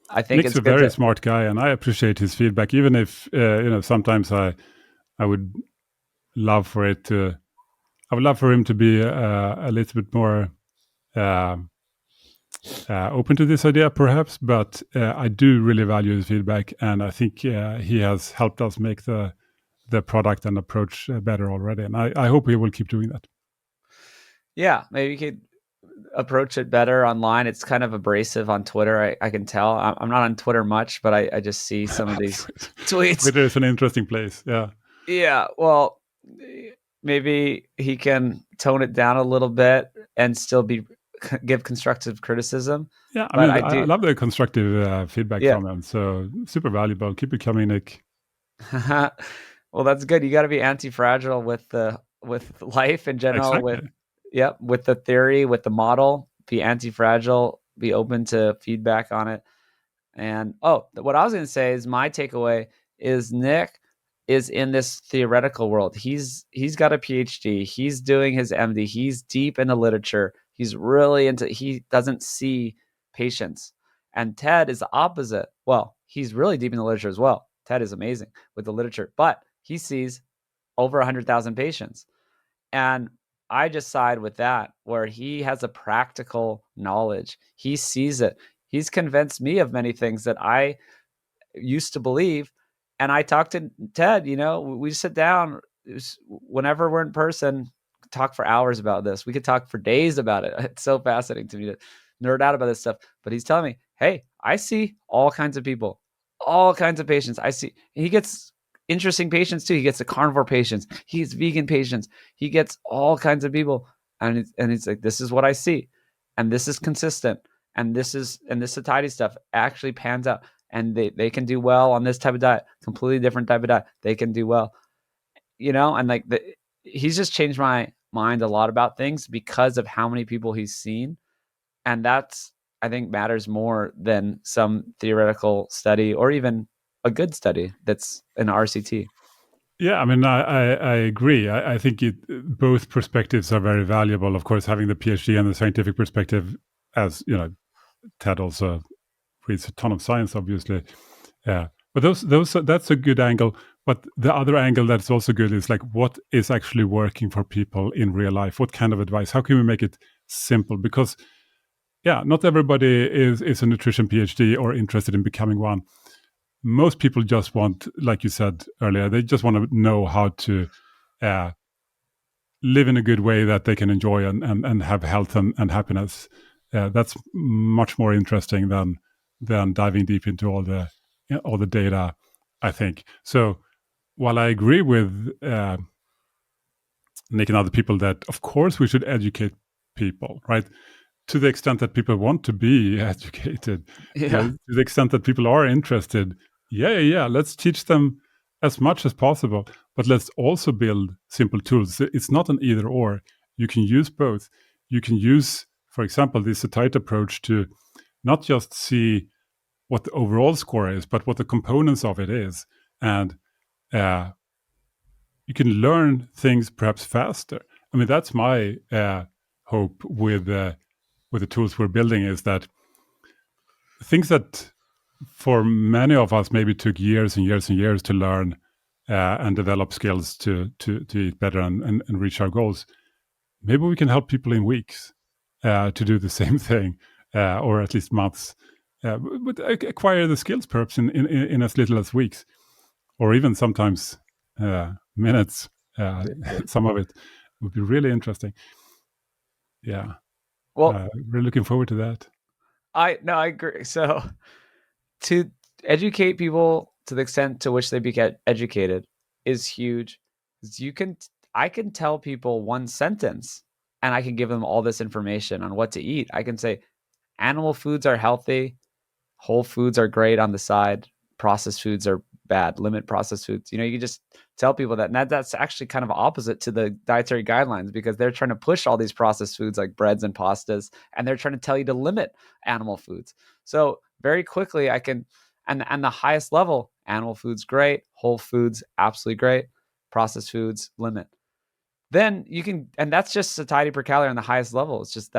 Speaker 1: I think
Speaker 2: Nick's
Speaker 1: it's
Speaker 2: a
Speaker 1: good
Speaker 2: very
Speaker 1: to.
Speaker 2: smart guy, and I appreciate his feedback, even if sometimes I would love for it to. I would love for him to be a little bit more uh, open to this idea, perhaps. But I do really value his feedback, and I think he has helped us make the product and approach better already. And I hope he will keep doing that.
Speaker 1: Yeah, maybe you could approach it better online. It's kind of abrasive on Twitter. I can tell. I'm not on Twitter much, but I just see some of these tweets.
Speaker 2: Twitter is an interesting place. Yeah.
Speaker 1: Yeah, well, maybe he can tone it down a little bit and still give constructive criticism.
Speaker 2: Yeah, I
Speaker 1: But
Speaker 2: mean,
Speaker 1: I
Speaker 2: I
Speaker 1: do.
Speaker 2: love the constructive feedback
Speaker 1: Yeah.
Speaker 2: from him. So super valuable. Keep it coming, Nick.
Speaker 1: Well, that's good. You got to be anti-fragile with life in general.
Speaker 2: Exactly.
Speaker 1: With the theory, with the model. Be anti-fragile. Be open to feedback on it. And what I was going to say is my takeaway is Nick is in this theoretical world. He's got a PhD. He's doing his MD. He's deep in the literature. He's really into. He doesn't see patients. And Ted is the opposite. Well, he's really deep in the literature as well. Ted is amazing with the literature, but he sees over 100,000 patients. And I just side with that, where he has a practical knowledge. He sees it. He's convinced me of many things that I used to believe. And I talked to Ted, we sit down whenever we're in person, talk for hours about this. We could talk for days about it. It's so fascinating to me to nerd out about this stuff. But he's telling me, hey, I see all kinds of people, all kinds of patients. He gets interesting patients too. He gets the carnivore patients. He gets vegan patients. He gets all kinds of people. And he's like, this is what I see. And this is consistent. And this satiety stuff actually pans out. And they can do well on this type of diet, completely different type of diet. They can do well, and like he's just changed my mind a lot about things because of how many people he's seen. And that's, I think, matters more than some theoretical study or even a good study that's an RCT.
Speaker 2: Yeah, I mean, I agree. I think both perspectives are very valuable. Of course, having the PhD and the scientific perspective, as Ted also reads a ton of science, obviously. Yeah, but that's a good angle. But the other angle that's also good is like, what is actually working for people in real life? What kind of advice? How can we make it simple? Because not everybody is a nutrition PhD or interested in becoming one. Most people just want, like you said earlier, they just want to know how to live in a good way that they can enjoy and have health and happiness. That's much more interesting than diving deep into all the data, I think. So while I agree with Nick and other people that, of course, we should educate people, right? To the extent that people want to be educated, to the extent that people are interested, let's teach them as much as possible. But let's also build simple tools. It's not an either or. You can use both. You can use, for example, this Satiety approach to not just see what the overall score is, but what the components of it is. And you can learn things perhaps faster. I mean, that's my hope with the tools we're building, is that things that for many of us maybe took years and years and years to learn and develop skills to eat better and reach our goals, maybe we can help people in weeks to do the same thing, or at least months, but acquire the skills perhaps in as little as weeks, or even sometimes minutes. Some of it would be really interesting. Yeah.
Speaker 1: Well,
Speaker 2: really looking forward to that.
Speaker 1: I agree. So to educate people to the extent to which they get educated is huge. I can tell people one sentence and I can give them all this information on what to eat. I can say animal foods are healthy, whole foods are great on the side, processed foods are bad, limit processed foods. You can just tell people that. And that's actually kind of opposite to the dietary guidelines, because they're trying to push all these processed foods like breads and pastas, and they're trying to tell you to limit animal foods. So very quickly I can, and the highest level, animal foods great, whole foods absolutely great, processed foods limit. Then you can, and that's just satiety per calorie on the highest level. It's just,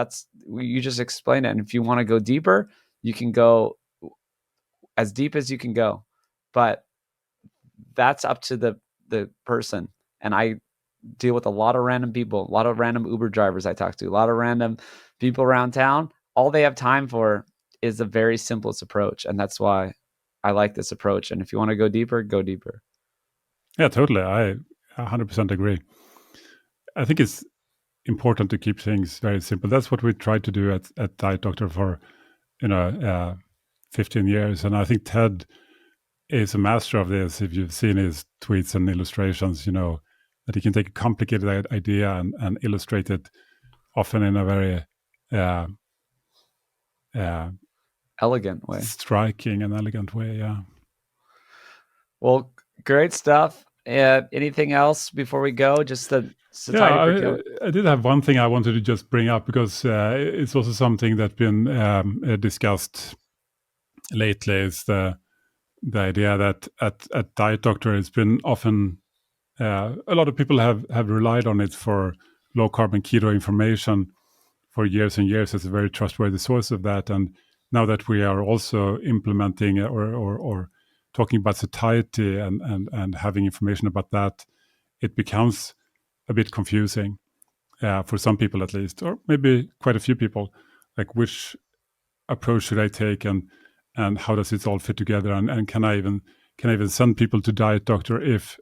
Speaker 1: you just explained it. And if you want to go deeper, you can go as deep as you can go, but that's up to the person. And I deal with a lot of random people, a lot of random Uber drivers I talk to, a lot of random people around town. All they have time for is the very simplest approach. And that's why I like this approach. And if you want to go deeper, go deeper.
Speaker 2: Yeah, totally. I 100% agree. I think it's important to keep things very simple. That's what we try to do at Diet Doctor for 15 years. And I think Ted is a master of this. If you've seen his tweets and illustrations, that he can take a complicated idea and illustrate it, often in a very
Speaker 1: elegant way,
Speaker 2: striking and elegant way. Yeah.
Speaker 1: Well, great stuff. Anything else before we go? Just the satiety.
Speaker 2: I did have one thing I wanted to just bring up, because it's also something that's been discussed lately. Is the idea that at Diet Doctor, it's been often a lot of people have relied on it for low carb and keto information for years and years as a very trustworthy source of that. And now that we are also implementing or talking about satiety and having information about that, it becomes a bit confusing for some people, at least, or maybe quite a few people. Like, which approach should I take, and how does it all fit together? And can I even send people to Diet Doctor if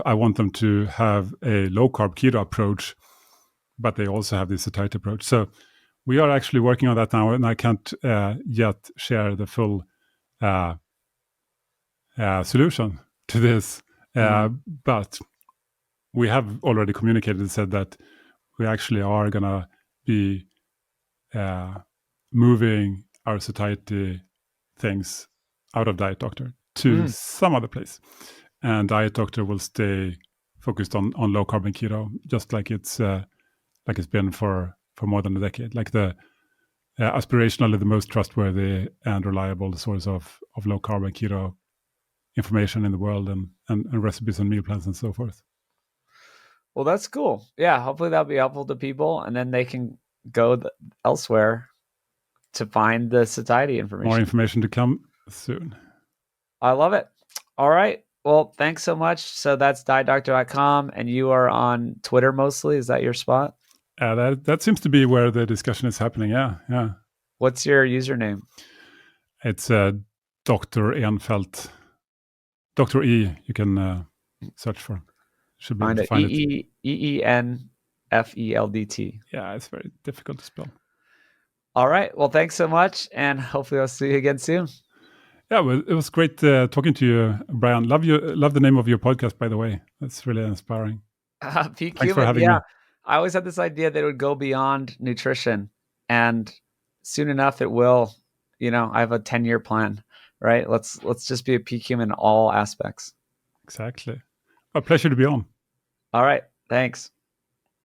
Speaker 2: I want them to have a low carb keto approach, but they also have this satiety approach? So we are actually working on that now, and I can't yet share the full solution to this. But we have already communicated and said that we actually are going to be moving our satiety things out of Diet Doctor to some other place. And Diet Doctor will stay focused on low carb and keto, just like it's been for more than a decade. Like the aspirationally the most trustworthy and reliable source of low carb and keto information in the world, and recipes and meal plans and so forth.
Speaker 1: Well, that's cool. Yeah, hopefully that'll be helpful to people, and then they can go elsewhere to find the satiety information.
Speaker 2: More information to come soon.
Speaker 1: I love it. All right. Well, thanks so much. So that's dietdoctor.com, and you are on Twitter mostly. Is that your spot?
Speaker 2: That seems to be where the discussion is happening. Yeah.
Speaker 1: What's your username?
Speaker 2: It's Dr. Eenfeldt. Dr. E, you can search for. Should be able to find it.
Speaker 1: Eenfeldt.
Speaker 2: Yeah, it's very difficult to spell.
Speaker 1: All right. Well, thanks so much, and hopefully I'll see you again soon.
Speaker 2: Yeah, well, it was great talking to you, Brian. Love the name of your podcast, by the way. That's really inspiring.
Speaker 1: Peak
Speaker 2: Thanks for
Speaker 1: Human,
Speaker 2: having me.
Speaker 1: I always had this idea that it would go beyond nutrition, and soon enough it will. I have a 10-year plan, right? Let's just be a peak human in all aspects.
Speaker 2: Exactly. A pleasure to be on.
Speaker 1: All right. Thanks.